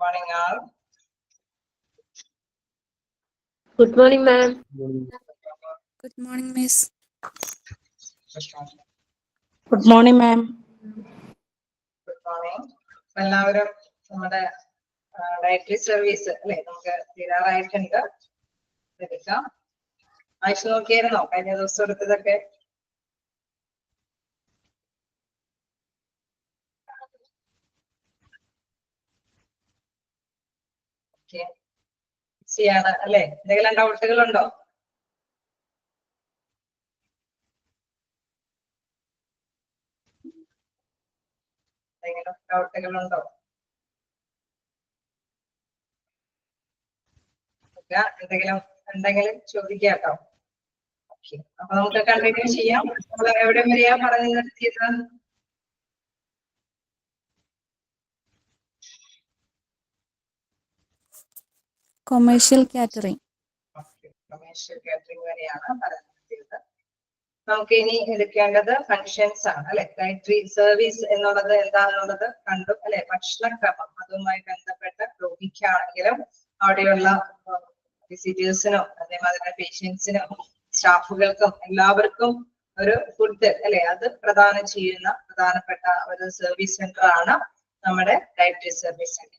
morning, all. Good morning, ma'am. Good morning, Miss. Good morning, ma'am. Good morning. എല്ലാവരും നമ്മുടെ dietary service അല്ലെ നമുക്ക് തീരാറായിട്ടുണ്ട്. എടുക്കാം. ആഴ്ച നോക്കിയായിരുന്നോ കഴിഞ്ഞ ദിവസം എടുത്തതൊക്കെ? ആണ് അല്ലെ? എന്തെങ്കിലും ഡൗട്ടുകൾ ഉണ്ടോ? എന്തെങ്കിലും ഡൗട്ടുകൾ ഉണ്ടോ? എന്തെങ്കിലും ഉണ്ടെങ്കിലും ചോദിക്കാം കേട്ടോ. അപ്പൊ നമുക്ക് കണ്ടിന്യൂ ചെയ്യാം. നമ്മൾ എവിടെ വരെയാ പറഞ്ഞു നിർത്തിയത്? Commercial catering. കൊമേഴ്ഷ്യൽ കാറ്ററിംഗ് വരെയാണ് പറഞ്ഞു നിർത്തിയത്. നമുക്ക് ഇനി എടുക്കേണ്ടത് ഫങ്ഷൻസ് ആണ് അല്ലെ. ഡയറ്ററി സർവീസ് എന്നുള്ളത് എന്താണെന്നുള്ളത് കണ്ടു അല്ലെ. ഭക്ഷണക്രമം അതുമായി ബന്ധപ്പെട്ട രോഗിക്കാണെങ്കിലും അവിടെയുള്ള വിസിറ്റേഴ്സിനോ അതേമാതിരി പേഷ്യൻസിനോ സ്റ്റാഫുകൾക്കും എല്ലാവർക്കും ഒരു ഫുഡ് അല്ലെ അത് പ്രദാനം ചെയ്യുന്ന പ്രധാനപ്പെട്ട ഒരു സർവീസ് സെന്റർ ആണ് നമ്മുടെ ഡയറ്ററി സർവീസ് സെന്റർ.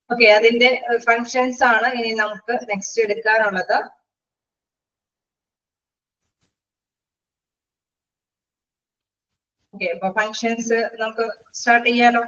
ഓക്കെ, അതിന്റെ ഫങ്ഷൻസ് ആണ് ഇനി നമുക്ക് നെക്സ്റ്റ് എടുക്കാനുള്ളത്. ഓക്കെ, അപ്പൊ ഫങ്ഷൻസ് നമുക്ക് സ്റ്റാർട്ട് ചെയ്യാലോ.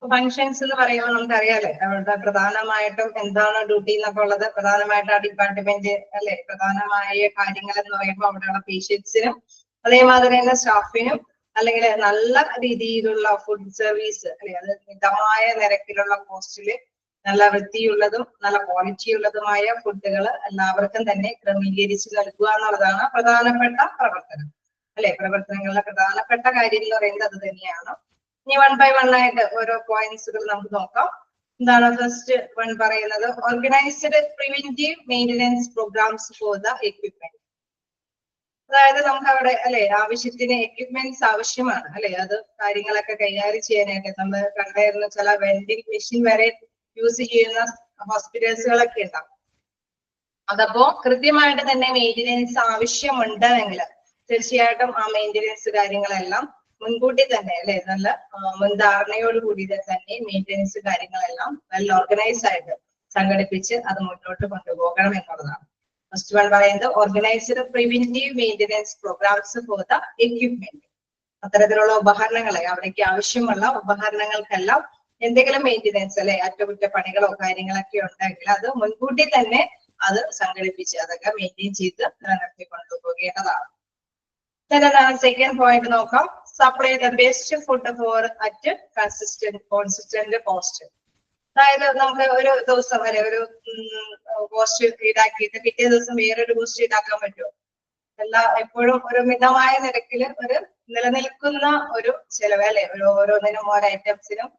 ഫങ്ഷൻസ് എന്ന് പറയുമ്പോൾ നമുക്കറിയാലേ അവരുടെ പ്രധാനമായിട്ടും എന്താണ് ഡ്യൂട്ടി എന്നൊക്കെ ഉള്ളത്. പ്രധാനമായിട്ട് ആ ഡിപ്പാർട്ട്മെന്റ് അല്ലെ പ്രധാനമായ കാര്യങ്ങൾ എന്ന് പറയുമ്പോൾ അവിടെയുള്ള പേഷ്യൻസിനും അതേമാതിരി തന്നെ സ്റ്റാഫിനും അല്ലെങ്കിൽ നല്ല രീതിയിലുള്ള ഫുഡ് സർവീസ് അല്ലെ അത് മിതമായ നിരക്കിലുള്ള കോസ്റ്റില് നല്ല വൃത്തിയുള്ളതും നല്ല ക്വാളിറ്റി ഉള്ളതുമായ ഫുഡുകൾ എല്ലാവർക്കും തന്നെ ക്രമീകരിച്ച് നൽകുക എന്നുള്ളതാണ് പ്രധാനപ്പെട്ട പ്രവർത്തനം അല്ലെ. പ്രവർത്തനങ്ങളിലെ പ്രധാനപ്പെട്ട കാര്യം എന്ന് പറയുന്നത് അത് തന്നെയാണ്. ഇനി വൺ ബൈ വൺ ആയിട്ട് ഓരോ പോയിന്റ്സുകൾ നമുക്ക് നോക്കാം. എന്താണ് ഫസ്റ്റ് വൺ പറയുന്നത്? Organised preventive maintenance programmes for the equipment. അതായത് നമുക്ക് അവിടെ അല്ലെ ആവശ്യത്തിന് എക്വിപ്മെന്റ്സ് ആവശ്യമാണ് അല്ലെ. അത് കാര്യങ്ങളൊക്കെ കൈകാര്യം ചെയ്യാനായിട്ട് നമ്മൾ കണ്ടായിരുന്ന ചില വെൻഡിങ് മെഷീൻ വരെ യൂസ് ചെയ്യുന്ന ഹോസ്പിറ്റൽസുകളൊക്കെ ഉണ്ടാവും. അതപ്പോ കൃത്യമായിട്ട് തന്നെ മെയിന്റനൻസ് ആവശ്യമുണ്ടെങ്കിൽ തീർച്ചയായിട്ടും ആ മെയിന്റനൻസ് കാര്യങ്ങളെല്ലാം മുൻകൂട്ടി തന്നെ അല്ലെ നല്ല മുൻധാരണയോട് കൂടി തന്നെ മെയിന്റനൻസ് കാര്യങ്ങളെല്ലാം നല്ല ഓർഗനൈസ് ആയിട്ട് സംഘടിപ്പിച്ച് അത് മുന്നോട്ട് കൊണ്ടുപോകണം എന്നുള്ളതാണ്. ഫസ്റ്റ് വൺ പറയുന്നത് organised preventive maintenance programmes for the equipment. അത്തരത്തിലുള്ള ഉപകരണങ്ങളെ അവിടേക്ക് ആവശ്യമുള്ള ഉപകരണങ്ങൾക്കെല്ലാം എന്തെങ്കിലും മെയിന്റനൻസ് അല്ലെ അറ്റകുറ്റപ്പണികളോ കാര്യങ്ങളൊക്കെ ഉണ്ടെങ്കിൽ അത് മുൻകൂട്ടി തന്നെ അത് സംഘടിപ്പിച്ച് അതൊക്കെ മെയിൻറ്റെയിൻ ചെയ്ത് നിലനിർത്തി കൊണ്ടുപോകേണ്ടതാണ്. സെക്കൻഡ് പോയിന്റ് നോക്കാം. Supply the best food for at consistent cost. അതായത് നമുക്ക് ഒരു ദിവസം വരെ ഒരു കോസ്റ്റ് ഈടാക്കിയിട്ട് പിറ്റേ ദിവസം വേറൊരു കോസ്റ്റ് ഈടാക്കാൻ പറ്റുമോ? എപ്പോഴും ഒരു മിതമായ നിരക്കില് ഒരു നിലനിൽക്കുന്ന ഒരു ചെലവ് അല്ലെ. ഓരോന്നിനും ഓരോ ഐറ്റംസിനും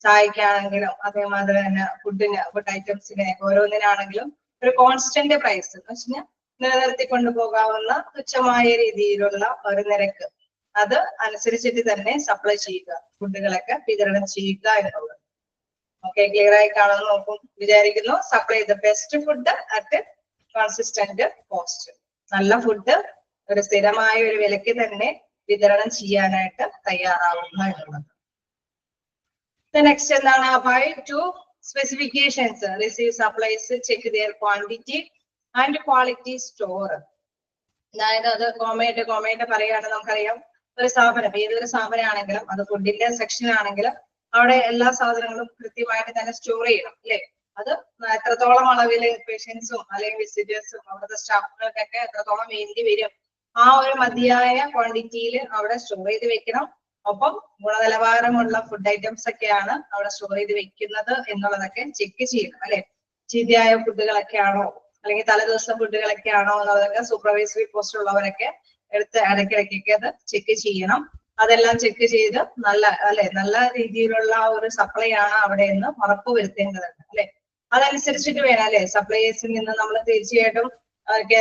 ചായക്കാണെങ്കിലും അതേമാതിരി തന്നെ ഫുഡ് ഐറ്റംസിന് ഓരോന്നിനാണെങ്കിലും ഒരു കോൺസ്റ്റന്റ് പ്രൈസ് എന്ന് വെച്ചാൽ നിലനിർത്തി കൊണ്ടുപോകാവുന്ന തുച്ഛമായ രീതിയിലുള്ള ഒരു നിരക്ക് അത് അനുസരിച്ചിട്ട് തന്നെ സപ്ലൈ ചെയ്യുക, ഫുഡുകളൊക്കെ വിതരണം ചെയ്യുക എന്നുള്ളത്. ഓക്കെ, ക്ലിയർ ആയി കാണുമെന്ന് നോക്കും വിചാരിക്കുന്നു. Supply the best food at consistent cost. നല്ല ഫുഡ് ഒരു സ്ഥിരമായ ഒരു വിലയ്ക്ക് തന്നെ വിതരണം ചെയ്യാനായിട്ട് തയ്യാറാവുക എന്നുള്ളത്. നെക്സ്റ്റ് എന്താണ്? Abide to specifications, receive supplies, check their quantity and quality store. അതായത് അത് കോമയായിട്ട് പറയുകയാണെങ്കിൽ നമുക്കറിയാം ഒരു സ്ഥാപനം ഏതൊരു സ്ഥാപനമാണെങ്കിലും അത് ഫുഡിന്റെ സെക്ഷൻ ആണെങ്കിലും അവിടെ എല്ലാ സാധനങ്ങളും കൃത്യമായിട്ട് തന്നെ സ്റ്റോർ ചെയ്യണം അല്ലെ. അത് എത്രത്തോളം അളവില് പേഷ്യൻസും അല്ലെങ്കിൽ വിസിറ്റേഴ്സും അവിടുത്തെ സ്റ്റാഫുകൾക്കൊക്കെ എത്രത്തോളം വേണ്ടി വരും ആ ഒരു മതിയായ ക്വാണ്ടിറ്റിയിൽ അവിടെ സ്റ്റോർ ചെയ്ത് വെക്കണം. ഒപ്പം ഗുണനിലവാരമുള്ള ഫുഡ് ഐറ്റംസ് ഒക്കെയാണ് അവിടെ സ്റ്റോർ ചെയ്ത് വെക്കുന്നത് എന്നുള്ളതൊക്കെ ചെക്ക് ചെയ്യണം അല്ലെ. ചീത്തയായ ഫുഡുകളൊക്കെ ആണോ അല്ലെങ്കിൽ തലേദിവസം ഫുഡുകളൊക്കെ ആണോ എന്നുള്ളതൊക്കെ സൂപ്പർവൈസറി പോസ്റ്റ് ഉള്ളവരൊക്കെ എടുത്ത് ഇടയ്ക്കിടയ്ക്കൊക്കെ അത് ചെക്ക് ചെയ്യണം. അതെല്ലാം ചെക്ക് ചെയ്ത് നല്ല രീതിയിലുള്ള ഒരു സപ്ലൈ ആണ് അവിടെ നിന്ന് ഉറപ്പുവരുത്തേണ്ടതുണ്ട് അല്ലെ. അതനുസരിച്ചിട്ട് വേണം അല്ലെ സപ്ലൈസിൽ നിന്ന് നമ്മൾ തീർച്ചയായിട്ടും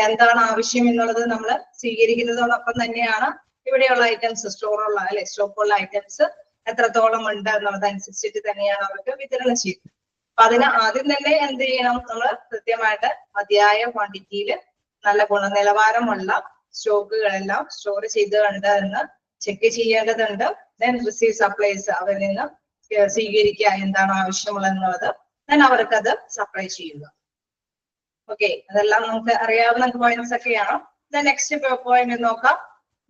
എന്താണ് ആവശ്യം എന്നുള്ളത് നമ്മൾ സ്വീകരിക്കുന്നതോടൊപ്പം തന്നെയാണ് ഇവിടെയുള്ള ഐറ്റംസ് സ്റ്റോറുള്ള അല്ലെ സ്റ്റോക്കുള്ള ഐറ്റംസ് എത്രത്തോളം ഉണ്ട് എന്നുള്ളതനുസരിച്ചിട്ട് തന്നെയാണ് അവർക്ക് വിതരണം ചെയ്യുന്നത്. അപ്പൊ അതിന് ആദ്യം തന്നെ എന്ത് ചെയ്യണം, നമ്മൾ കൃത്യമായിട്ട് മതിയായ ക്വാണ്ടിറ്റിയിൽ നല്ല ഗുണനിലവാരമുള്ള സ്റ്റോക്കുകളെല്ലാം സ്റ്റോർ ചെയ്തിട്ടുണ്ട് എന്ന് ചെക്ക് ചെയ്യേണ്ടതുണ്ട്. ദെൻ റിസീവ് സപ്ലൈസ് അവരിൽ നിന്ന് സ്വീകരിക്കുക, എന്താണ് ആവശ്യമുള്ളതെന്നുള്ളത്, ദെൻ അവർക്കത് സപ്ലൈ ചെയ്യുക. ഓക്കെ, അതെല്ലാം നമുക്ക് അറിയാവുന്ന പോയിന്റ്സ് ഒക്കെയാണ്. നെക്സ്റ്റ് പോയിന്റ് നോക്കാം.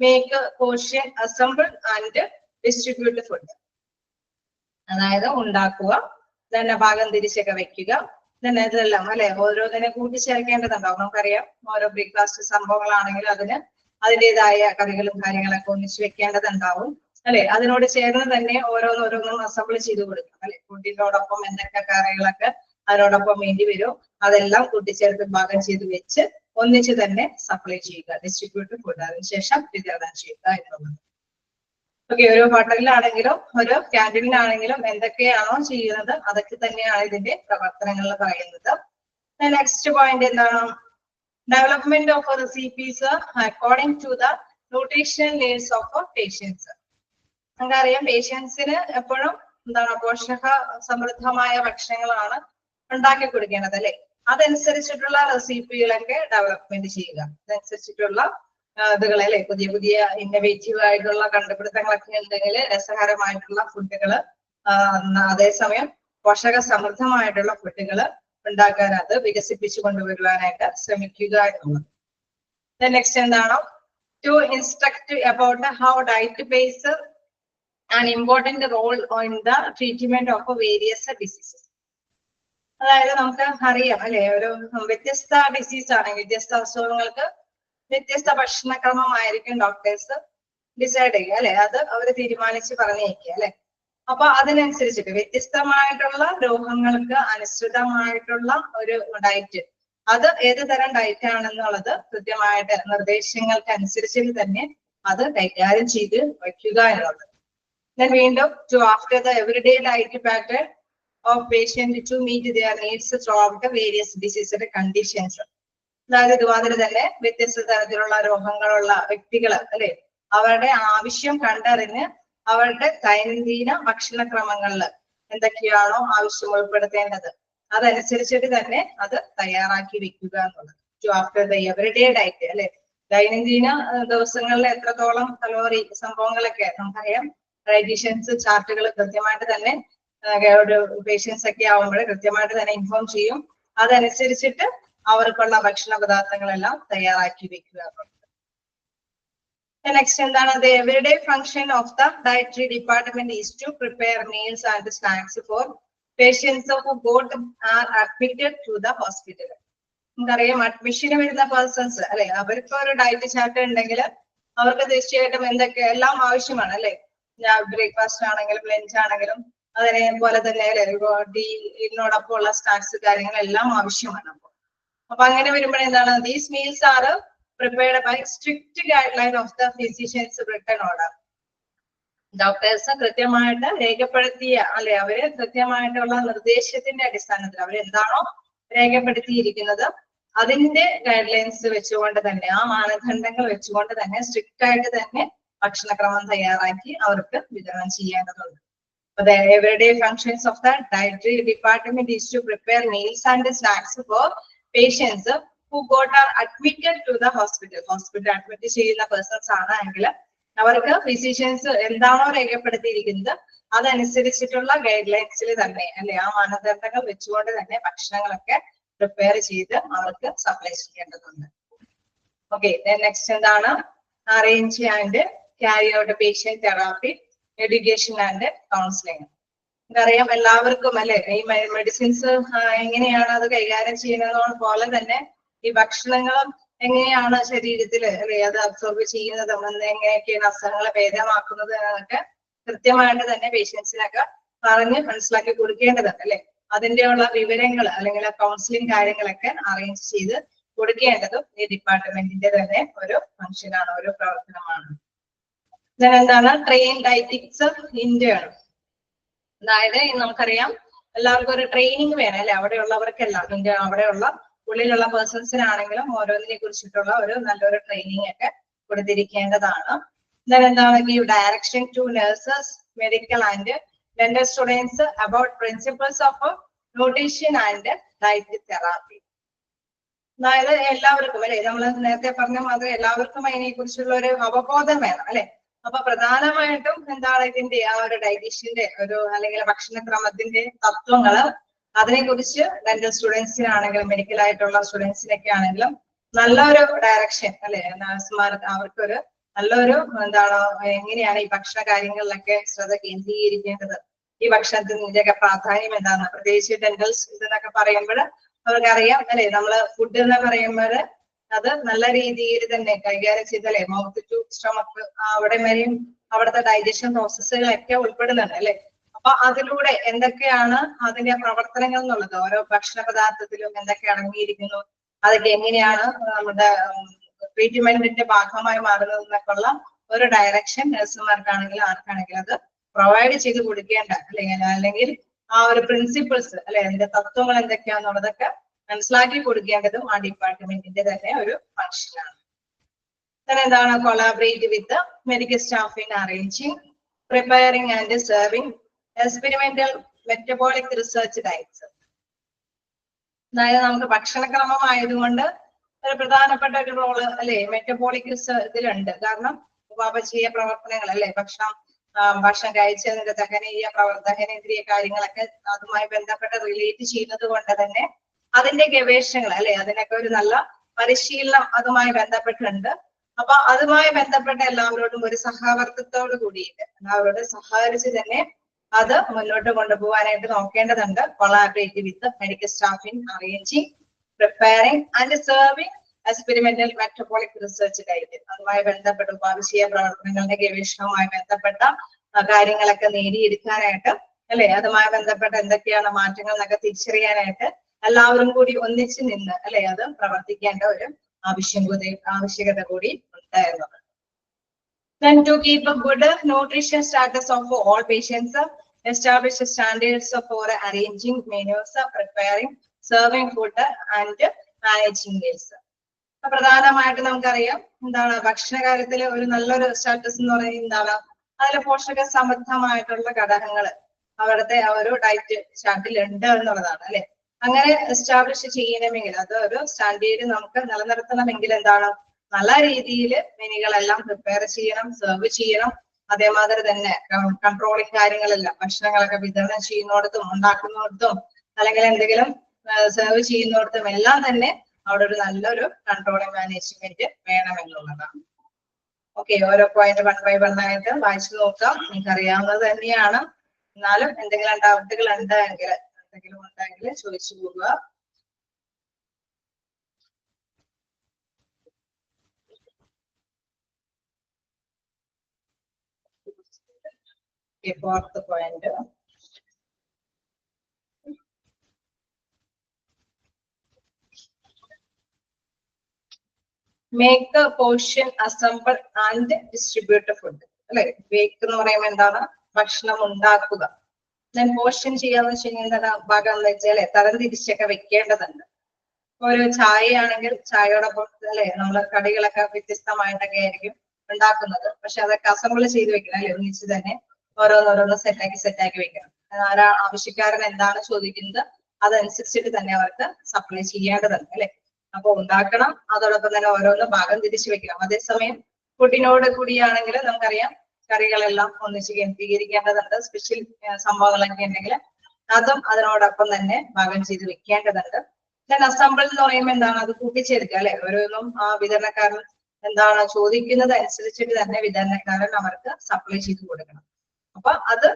Make portion assemble and distribute food. അതായത് ഉണ്ടാക്കുക, തന്നെ ഭാഗം തിരിച്ചൊക്കെ വെക്കുക, തന്നെ ഇതെല്ലാം അല്ലെ ഓരോന്നിനെ കൂട്ടിച്ചേർക്കേണ്ടതുണ്ടാവും. നമുക്കറിയാം ഓരോ ബ്രേക്ക്ഫാസ്റ്റ് സംഭവങ്ങളാണെങ്കിൽ അതിൻ്റെതായ കറികളും കാര്യങ്ങളൊക്കെ ഒന്നിച്ച് വെക്കേണ്ടതുണ്ടാവും അല്ലെ. അതിനോട് ചേർന്ന് തന്നെ ഓരോന്നോരോന്നും അസംബിൾ ചെയ്ത് കൊടുക്കും അല്ലെ. ഫുഡിനോടൊപ്പം എന്തൊക്കെ കറികളൊക്കെ അതിനോടൊപ്പം വേണ്ടി വരും അതെല്ലാം കൂട്ടിച്ചേർത്ത് ഭാഗം ചെയ്ത് വെച്ച് ഒന്നിച്ച് തന്നെ സപ്ലൈ ചെയ്യുക, ഡിസ്ട്രിബ്യൂട്ട് ഫുഡ്, അതിനുശേഷം വിതരണം ചെയ്യുക എന്നുള്ളത്. ഓക്കെ, ഒരു ഹോട്ടലിലാണെങ്കിലും ഒരു ക്യാൻറ്റീനിലാണെങ്കിലും എന്തൊക്കെയാണോ ചെയ്യുന്നത് അതൊക്കെ തന്നെയാണ് ഇതിന്റെ പ്രവർത്തനങ്ങൾ പറയുന്നത്. നെക്സ്റ്റ് പോയിന്റ് എന്താണ്? Development of recipes according to the nutritional needs of patients. നമുക്കറിയാം പേഷ്യൻസിന് എപ്പോഴും എന്താണ് പോഷക സമൃദ്ധമായ ഭക്ഷണങ്ങളാണ് ഉണ്ടാക്കി കൊടുക്കേണ്ടത് അല്ലെ. അതനുസരിച്ചിട്ടുള്ള റെസിപ്പികളൊക്കെ ഡെവലപ്മെന്റ് ചെയ്യുക, അതനുസരിച്ചിട്ടുള്ള ഇതുകളെ പുതിയ പുതിയ ഇന്നോവേറ്റീവ് ആയിട്ടുള്ള കണ്ടുപിടുത്തങ്ങളൊക്കെ ഉണ്ടെങ്കിൽ രസകരമായിട്ടുള്ള ഫുഡുകള് അതേസമയം പോഷക സമൃദ്ധമായിട്ടുള്ള ഫുഡുകള് ഉണ്ടാക്കാൻ അത് വികസിപ്പിച്ചു കൊണ്ടുവരുവാനായിട്ട് ശ്രമിക്കുക എന്നുള്ളത്. നെക്സ്റ്റ് എന്താണ്? To instruct about how diet plays an important role in the treatment of various diseases. അതായത് നമുക്ക് അറിയാം അല്ലെ, ഒരു വ്യത്യസ്ത ഡിസീസ് ആണെങ്കിൽ വ്യത്യസ്ത അസുഖങ്ങൾക്ക് വ്യത്യസ്ത ഭക്ഷണക്രമമായിരിക്കും ഡോക്ടേഴ്സ് ഡിസൈഡ് ചെയ്യുക അല്ലെ. അത് അവർ തീരുമാനിച്ച് പറഞ്ഞേക്കുക അല്ലെ. അപ്പൊ അതിനനുസരിച്ചിട്ട് വ്യത്യസ്തമായിട്ടുള്ള രോഗങ്ങൾക്ക് അനുസൃതമായിട്ടുള്ള ഒരു ഡയറ്റ്, അത് ഏത് തരം ഡയറ്റ് ആണെന്നുള്ളത് കൃത്യമായിട്ട് നിർദ്ദേശങ്ങൾക്ക് അനുസരിച്ചിട്ട് തന്നെ അത് കൈകാര്യം ചെയ്ത് വയ്ക്കുക എന്നുള്ളത്. വീണ്ടും to after the everyday diet pattern of patient to meet their needs throughout various ഡിസീസിന്റെ കണ്ടീഷൻസ്. അതായത് ഇതുമാതിരി തന്നെ വ്യത്യസ്ത തരത്തിലുള്ള രോഗങ്ങളുള്ള വ്യക്തികള് അല്ലെ, അവരുടെ ആവശ്യം കണ്ടറിഞ്ഞ് അവരുടെ ദൈനംദിന ഭക്ഷണക്രമങ്ങളിൽ എന്തൊക്കെയാണോ ആവശ്യം ഉൾപ്പെടുത്തേണ്ടത് അതനുസരിച്ചിട്ട് തന്നെ അത് തയ്യാറാക്കി വെക്കുക എന്നുള്ളത്. To after the everyday diet അല്ലെ, ദൈനംദിന ദിവസങ്ങളിൽ എത്രത്തോളം കലോറി സംഭവങ്ങളൊക്കെ നമുക്കറിയാം. ഡയറ്റീഷ്യൻസ് ചാർട്ടുകൾ കൃത്യമായിട്ട് തന്നെ ഒരു പേഷ്യൻസ് ഒക്കെ ആവുമ്പോൾ കൃത്യമായിട്ട് തന്നെ ഇൻഫോം ചെയ്യും. അതനുസരിച്ചിട്ട് അവർക്കുള്ള ഭക്ഷണ പദാർത്ഥങ്ങളെല്ലാം തയ്യാറാക്കി വെക്കുക. നെക്സ്റ്റ് എന്താണ്? The everyday function of the dietary department is to prepare meals and snacks for patients who got are admitted to the hospital. നമുക്കറിയാം അഡ്മിഷന് വരുന്ന പേഴ്സൺസ് അല്ലെ, അവർക്ക് ഒരു ഡയറ്റ് ചാർട്ട് ഉണ്ടെങ്കിൽ അവർക്ക് തീർച്ചയായിട്ടും എന്തൊക്കെ എല്ലാം ആവശ്യമാണ് അല്ലെ. ബ്രേക്ക്ഫാസ്റ്റ് ആണെങ്കിലും ലഞ്ച് ആണെങ്കിലും അതേപോലെ തന്നെ ഇതിനോടൊപ്പം ഉള്ള സ്നാക്സ് കാര്യങ്ങളെല്ലാം ആവശ്യമാണ്. അപ്പൊ അങ്ങനെ വരുമ്പോൾ എന്താണ്? These meals are prepared by strict guideline of the physician's written order. Doctors കൃത്യമായിട്ട് രേഖപ്പെടുത്തിയ അല്ലെ, അവര് കൃത്യമായിട്ടുള്ള നിർദ്ദേശത്തിന്റെ അടിസ്ഥാനത്തിൽ അവരെന്താണോ രേഖപ്പെടുത്തിയിരിക്കുന്നത് അതിന്റെ ഗൈഡ് ലൈൻസ് വെച്ചുകൊണ്ട് തന്നെ ആ മാനദണ്ഡങ്ങൾ വെച്ചുകൊണ്ട് തന്നെ സ്ട്രിക്റ്റ് ആയിട്ട് തന്നെ ഭക്ഷണക്രമം തയ്യാറാക്കി അവർക്ക് വിതരണം ചെയ്യേണ്ടതുണ്ട്. The everyday functions of the dietary department is to prepare meals and snacks for patients who are admitted to the hospital. Hospital admit ചെയ്യുന്ന പേഴ്സൺസ് ആണെങ്കിൽ അവർക്ക് ഫിസിഷ്യൻസ് എന്താണോ രേഖപ്പെടുത്തിയിരിക്കുന്നത് അതനുസരിച്ചിട്ടുള്ള ഗൈഡ് ലൈൻസിൽ തന്നെ അല്ലെ ആ മാനദണ്ഡങ്ങൾ വെച്ചുകൊണ്ട് തന്നെ ഭക്ഷണങ്ങളൊക്കെ പ്രിപ്പയർ ചെയ്ത് അവർക്ക് സപ്ലൈ ചെയ്യേണ്ടതുണ്ട്. ഓക്കെ, നെക്സ്റ്റ് എന്താണ്? Arrange and carry out patient therapy, education and counselling. നമുക്കറിയാം എല്ലാവർക്കും അല്ലെ ഈ മെഡിസിൻസ് എങ്ങനെയാണ് അത് കൈകാര്യം ചെയ്യുന്നത് പോലെ തന്നെ ഈ ഭക്ഷണങ്ങളും എങ്ങനെയാണ് ശരീരത്തിൽ അല്ലെ അത് അബ്സോർബ് ചെയ്യുന്നത്, എങ്ങനെയൊക്കെയാണ് അസുഖങ്ങളെ ഭേദമാക്കുന്നത് എന്നൊക്കെ കൃത്യമായിട്ട് തന്നെ പേഷ്യൻസിനൊക്കെ പറഞ്ഞ് മനസ്സിലാക്കി കൊടുക്കേണ്ടതുണ്ട് അല്ലെ. അതിന്റെയുള്ള വിവരങ്ങൾ അല്ലെങ്കിൽ കൗൺസിലിംഗ് കാര്യങ്ങളൊക്കെ അറേഞ്ച് ചെയ്ത് കൊടുക്കേണ്ടതും ഈ ഡിപ്പാർട്ട്മെന്റിന്റെ തന്നെ ഒരു ഫംഗ്ഷനാണ്, ഒരു പ്രവർത്തനമാണ്. എന്താണ്? Train dietetics intern. അതായത് നമുക്കറിയാം എല്ലാവർക്കും ഒരു ട്രെയിനിങ് വേണം അല്ലെ, അവിടെയുള്ളവർക്കെല്ലാം അവിടെയുള്ള ഉള്ളിലുള്ള പേഴ്സൺസിനാണെങ്കിലും ഓരോന്നിനെ കുറിച്ചിട്ടുള്ള ഒരു നല്ലൊരു ട്രെയിനിങ് ഒക്കെ കൊടുത്തിരിക്കേണ്ടതാണ്. Then എന്താണ് give direction to nurses, medical and dental students about principles of nutrition and diet therapy. അതായത് എല്ലാവർക്കും അല്ലെ, നമ്മൾ നേരത്തെ പറഞ്ഞ മാതിരി എല്ലാവർക്കും അതിനെ കുറിച്ചുള്ള ഒരു അവബോധം വേണം അല്ലെ. അപ്പൊ പ്രധാനമായിട്ടും എന്താണ് ഇതിന്റെ ആ ഒരു ഡയറ്റീഷ്യന്റെ ഒരു അല്ലെങ്കിൽ ഭക്ഷണക്രമത്തിന്റെ തത്വങ്ങള്, അതിനെ കുറിച്ച് ഡെന്റൽ സ്റ്റുഡൻസിനാണെങ്കിലും മെഡിക്കൽ ആയിട്ടുള്ള സ്റ്റുഡൻസിനൊക്കെ ആണെങ്കിലും നല്ലൊരു ഡയറക്ഷൻ അല്ലെ, നഴ്സുമാർക്ക് അവർക്കൊരു നല്ലൊരു എന്താണ് എങ്ങനെയാണ് ഈ ഭക്ഷണ കാര്യങ്ങളിലൊക്കെ ശ്രദ്ധ കേന്ദ്രീകരിക്കേണ്ടത്, ഈ ഭക്ഷണത്തിന്റെയൊക്കെ പ്രാധാന്യം എന്താണ്, പ്രത്യേകിച്ച് ഡെന്റൽസ് ഇതെന്നൊക്കെ പറയുമ്പോൾ അവർക്കറിയാം അല്ലെ. നമ്മള് ഫുഡ് എന്ന് പറയുമ്പോൾ അത് നല്ല രീതിയിൽ തന്നെ കൈകാര്യം ചെയ്തല്ലേ, മൗത്ത് ടു സ്റ്റൊമക്ക് അവിടെ വരെയും അവിടുത്തെ ഡൈജഷൻ പ്രോസസ്സുകളൊക്കെ ഉൾപ്പെടുന്നുണ്ട് അല്ലെ. അപ്പൊ അതിലൂടെ എന്തൊക്കെയാണ് അതിന്റെ പ്രവർത്തനങ്ങൾ എന്നുള്ളത്, ഓരോ ഭക്ഷണ പദാർത്ഥത്തിലും എന്തൊക്കെ അടങ്ങിയിരിക്കുന്നു, അതൊക്കെ എങ്ങനെയാണ് നമ്മുടെ ട്രീറ്റ്മെന്റിന്റെ ഭാഗമായി മാറുന്നത് എന്നൊക്കെയുള്ള ഒരു ഡയറക്ഷൻ നഴ്സുമാർക്കാണെങ്കിലും ആർക്കാണെങ്കിലും അത് പ്രൊവൈഡ് ചെയ്ത് കൊടുക്കേണ്ട അല്ലെങ്കിൽ ആ ഒരു പ്രിൻസിപ്പിൾസ് അല്ലെ, അതിന്റെ തത്വങ്ങൾ എന്തൊക്കെയാണെന്നുള്ളതൊക്കെ മനസ്സിലാക്കി കൊടുക്കേണ്ടതും ആ ഡിപ്പാർട്ട്മെന്റിന്റെ തന്നെ ഒരു ഫംഗ്ഷനാണ്. എന്താണ് collaborate with medical staff in arranging, preparing and serving experimental metabolic research diets. അതായത് നമുക്ക് ഭക്ഷണക്രമമായതുകൊണ്ട് ഒരു പ്രധാനപ്പെട്ട ഒരു റോള് അല്ലെ മെറ്റബോളിക് ഇതിലുണ്ട്. കാരണം ഉപാപചയ പ്രവർത്തനങ്ങൾ അല്ലെ, ഭക്ഷണം കഴിച്ചതിന്റെ ദഹനേന്ദ്രിയ കാര്യങ്ങളൊക്കെ അതുമായി ബന്ധപ്പെട്ട് റിലേറ്റ് ചെയ്യുന്നത് കൊണ്ട് തന്നെ അതിന്റെ ഗവേഷണങ്ങൾ അല്ലെ, അതിനൊക്കെ ഒരു നല്ല പരിശീലനം അതുമായി ബന്ധപ്പെട്ടുണ്ട്. അപ്പൊ അതുമായി ബന്ധപ്പെട്ട എല്ലാവരോടും ഒരു സഹവർത്തിത്വത്തോട് കൂടിയിട്ട് എല്ലാവരോടും സഹകരിച്ച് തന്നെ അത് മുന്നോട്ട് കൊണ്ടുപോകാനായിട്ട് നോക്കേണ്ടതുണ്ട്. Collaborate with medical staff in arranging, preparing and serving experimental metabolic research diet. അതുമായി ബന്ധപ്പെട്ട ഉപാപചയ പ്രവർത്തനങ്ങളുടെ ഗവേഷണവുമായി ബന്ധപ്പെട്ട കാര്യങ്ങളൊക്കെ നേടിയെടുക്കാനായിട്ട് അല്ലെ, അതുമായി ബന്ധപ്പെട്ട എന്തൊക്കെയാണ് മാറ്റങ്ങൾ എന്നൊക്കെ തിരിച്ചറിയാനായിട്ട് എല്ലാവരും കൂടി ഒന്നിച്ച് നിന്ന് അല്ലെ അത് പ്രവർത്തിക്കേണ്ട ഒരു ആവശ്യകത കൂടി ഉണ്ടായിരുന്നത്. Then to keep a good nutrition status of all patients, establish standards for arranging menus, preparing, serving food and managing meals. പ്രധാനമായിട്ട് നമുക്കറിയാം എന്താണ് ഭക്ഷണ കാര്യത്തില് ഒരു നല്ലൊരു സ്റ്റാറ്റസ് എന്ന് പറയുന്നത് എന്താണ്, അതിലെ പോഷക സമൃദ്ധമായിട്ടുള്ള ഘടകങ്ങൾ അവിടുത്തെ ആ ഒരു ഡയറ്റ് ചാർട്ടിൽ ഉണ്ട് എന്നുള്ളതാണ് അല്ലെ. അങ്ങനെ എസ്റ്റാബ്ലിഷ് ചെയ്യണമെങ്കിൽ അത് ഒരു സ്റ്റാൻഡേർഡ് നമുക്ക് നിലനിർത്തണമെങ്കിൽ എന്താണ്, നല്ല രീതിയിൽ മെനുകളെല്ലാം പ്രിപ്പയർ ചെയ്യണം, സെർവ് ചെയ്യണം. അതേമാതിരി തന്നെ കൺട്രോളിങ് കാര്യങ്ങളെല്ലാം ഭക്ഷണങ്ങളൊക്കെ വിതരണം ചെയ്യുന്നിടത്തും ഉണ്ടാക്കുന്നിടത്തും അല്ലെങ്കിൽ എന്തെങ്കിലും സെർവ് ചെയ്യുന്നിടത്തും എല്ലാം തന്നെ അവിടെ ഒരു നല്ലൊരു കൺട്രോളിങ് മാനേജ്മെന്റ് വേണമെന്നുള്ളതാണ്. ഓക്കെ, ഓരോ പോയിന്റ് 1 by 1 ആയിട്ട് വായിച്ചു നോക്കാം. നിങ്ങൾക്ക് അറിയാവുന്നത് തന്നെയാണ്. എന്നാലും എന്തെങ്കിലും ഡൗട്ടുകൾ ഉണ്ടെങ്കിൽ ചോദിച്ചു പോവുക. Fourth point, make portion assemble and distribute food അല്ലെ. മേക്ക് എന്ന് പറയുമ്പോൾ എന്താണ്, ഭക്ഷണം ഉണ്ടാക്കുക. ഞാൻ പോർഷൻ ചെയ്യാന്ന് വെച്ച് കഴിഞ്ഞാൽ ഭാഗം എന്ന് വെച്ചാൽ തരംതിരിച്ചൊക്കെ വെക്കേണ്ടതുണ്ട്. ഒരു ചായ ആണെങ്കിൽ ചായയോടൊപ്പം അല്ലെ നമ്മള് കടികളൊക്കെ വ്യത്യസ്തമായിട്ടൊക്കെ ആയിരിക്കും ഉണ്ടാക്കുന്നത്. പക്ഷെ അതൊക്കെ അസംബിൾ ചെയ്ത് വെക്കണം അല്ലെ, ഒന്നിച്ച് തന്നെ ഓരോന്നോരോന്ന് സെറ്റാക്കി വെക്കണം. ആവശ്യക്കാരൻ എന്താണ് ചോദിക്കുന്നത് അതനുസരിച്ചിട്ട് തന്നെ അവർക്ക് സപ്ലൈ ചെയ്യേണ്ടതുണ്ട് അല്ലെ. അപ്പൊ ഉണ്ടാക്കണം, അതോടൊപ്പം തന്നെ ഓരോന്ന് ഭാഗം തിരിച്ചു വെക്കണം. അതേസമയം ഫുഡിനോട് കൂടിയാണെങ്കിൽ നമുക്കറിയാം കറികളെല്ലാം ഒന്നിച്ച് കേന്ദ്രീകരിക്കേണ്ടതുണ്ട്. സ്പെഷ്യൽ സംഭവങ്ങളൊക്കെ ഉണ്ടെങ്കിൽ അതും അതിനോടൊപ്പം തന്നെ ഭാഗം ചെയ്ത് വെക്കേണ്ടതുണ്ട്. അസംബിൾ എന്ന് പറയുമ്പോൾ എന്താണ്, അത് കൂട്ടിച്ചേർക്കുക അല്ലെ. ഓരോന്നും ആ വിതരണക്കാരൻ എന്താണ് ചോദിക്കുന്നത് അനുസരിച്ചിട്ട് തന്നെ വിതരണക്കാരൻ അവർക്ക് സപ്ലൈ ചെയ്ത് കൊടുക്കണം. അപ്പൊ അത്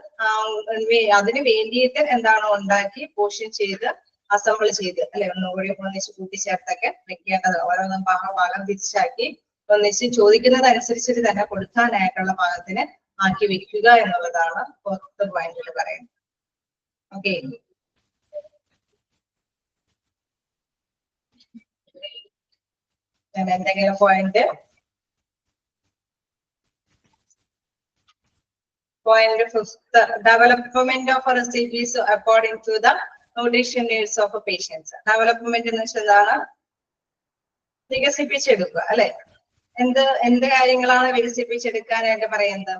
അതിന് വേണ്ടിയിട്ട് എന്താണ് ഉണ്ടാക്കി പോർഷൻ ചെയ്ത് അസംബിൾ ചെയ്ത് അല്ലെ ഒന്നുകൂടി ഒന്നിച്ച് കൂട്ടിച്ചേർത്തൊക്കെ വെക്കേണ്ടത്. ഓരോന്നും ഭാഗം തിരിച്ചാക്കി ഒന്നിച്ച് ചോദിക്കുന്നത് അനുസരിച്ചിട്ട് തന്നെ കൊടുക്കാനായിട്ടുള്ള ഭാഗത്തിന് ആക്കി വെക്കുക എന്നുള്ളതാണ് ഫോർത്ത് പോയിന്റിൽ പറയുന്നത്. ഓക്കെ, എന്തെങ്കിലും point fifth, development of recipes according to the nutrition needs of patients. Development എന്ന് വെച്ചാൽ എന്താണ്, വികസിപ്പിച്ചെടുക്കുക അല്ലെ. എന്ത് കാര്യങ്ങളാണ് വികസിപ്പിച്ചെടുക്കാനായിട്ട് പറയുന്നത്?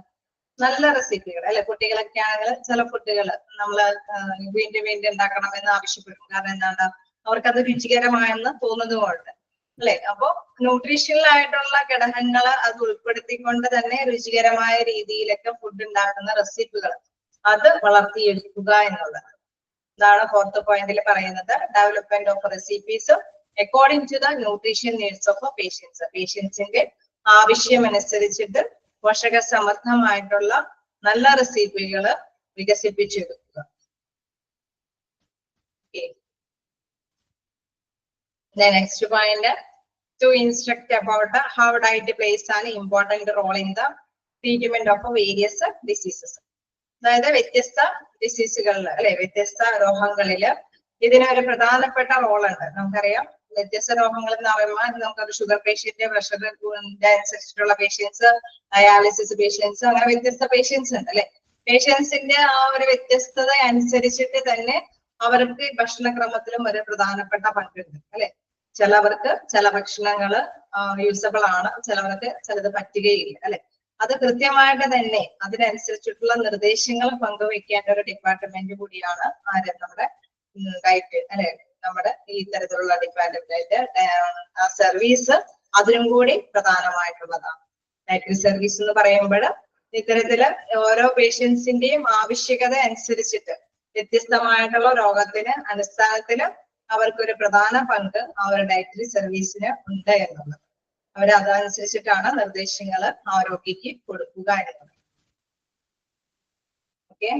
നല്ല റെസിപ്പികൾ അല്ലെ. കുട്ടികളൊക്കെ ആണെങ്കിൽ ചില ഫുഡുകൾ നമ്മൾ വീണ്ടും വീണ്ടും ഉണ്ടാക്കണമെന്ന് ആവശ്യപ്പെടും. കാരണം എന്താണ്, അവർക്കത് രുചികരമായെന്ന് തോന്നുന്നതുകൊണ്ട് അല്ലെ. അപ്പോ ന്യൂട്രീഷണൽ ആയിട്ടുള്ള ഘടകങ്ങള് അത് ഉൾപ്പെടുത്തിക്കൊണ്ട് തന്നെ രുചികരമായ രീതിയിലൊക്കെ ഫുഡ് ഉണ്ടാക്കുന്ന റെസിപ്പികൾ അത് വളർത്തിയെടുക്കുക എന്നുള്ളത്. ഇതാണ് 4th പോയിന്റിൽ പറയുന്നത്. Development of recipes according to the nutrition needs of patients. പേഷ്യൻസിന്റെ ആവശ്യമനുസരിച്ചിട്ട് പോഷക സമൃദ്ധമായിട്ടുള്ള നല്ല റെസിപ്പികൾ വികസിപ്പിച്ചെടുക്കുക. The next point, to instruct about how diet plays an important role in the treatment of various diseases. അതായത് വ്യത്യസ്ത ഡിസീസുകളിൽ അല്ലെ, വ്യത്യസ്ത രോഗങ്ങളില് ഇതിനൊരു പ്രധാനപ്പെട്ട റോളുണ്ട്. നമുക്കറിയാം വ്യത്യസ്ത രോഗങ്ങൾ എന്ന് പറയുമ്പോൾ നമുക്കത് ഷുഗർ പേഷ്യന്റ്, പ്രഷറിന്റെ അനുസരിച്ചിട്ടുള്ള പേഷ്യൻസ്, ഡയാലിസിസ് പേഷ്യൻസ്, അങ്ങനെ വ്യത്യസ്ത പേഷ്യൻസ് ഉണ്ട് അല്ലെ. പേഷ്യൻസിന്റെ ആ ഒരു വ്യത്യസ്തത അനുസരിച്ചിട്ട് തന്നെ അവർക്ക് ഭക്ഷണക്രമത്തിലും ഒരു പ്രധാനപ്പെട്ട പങ്കുണ്ട് അല്ലെ. ചിലവർക്ക് ചില ഭക്ഷണങ്ങള് യൂസബിൾ ആണ്, ചിലവർക്ക് ചിലത് പറ്റുകയില്ല അല്ലെ. അത് കൃത്യമായിട്ട് തന്നെ അതിനനുസരിച്ചിട്ടുള്ള നിർദ്ദേശങ്ങൾ പങ്കുവെക്കേണ്ട ഒരു ഡിപ്പാർട്ട്മെന്റ് കൂടിയാണ് ആര്, നമ്മുടെ ഡയറ്റ് അല്ലെ. നമ്മുടെ ഈ തരത്തിലുള്ള ഡിപ്പാർട്ട്മെന്റ് സർവീസ് അതിനും കൂടി പ്രധാനമായിട്ടുള്ളതാണ്. ഡയറ്ററി സർവീസ് എന്ന് പറയുമ്പോൾ ഇത്തരത്തില് ഓരോ പേഷ്യൻസിന്റെയും ആവശ്യകത അനുസരിച്ചിട്ട് വ്യത്യസ്തമായിട്ടുള്ള രോഗത്തിന് അടിസ്ഥാനത്തില് അവർക്കൊരു പ്രധാന പങ്ക് ആ ഒരു ഡയറ്ററി സർവീസിന് ഉണ്ട് എന്നുള്ളത്. അവർ അതനുസരിച്ചിട്ടാണ് നിർദ്ദേശങ്ങൾ ആ രോഗിക്ക് കൊടുക്കുക എന്നുള്ളത്. ഓക്കെ,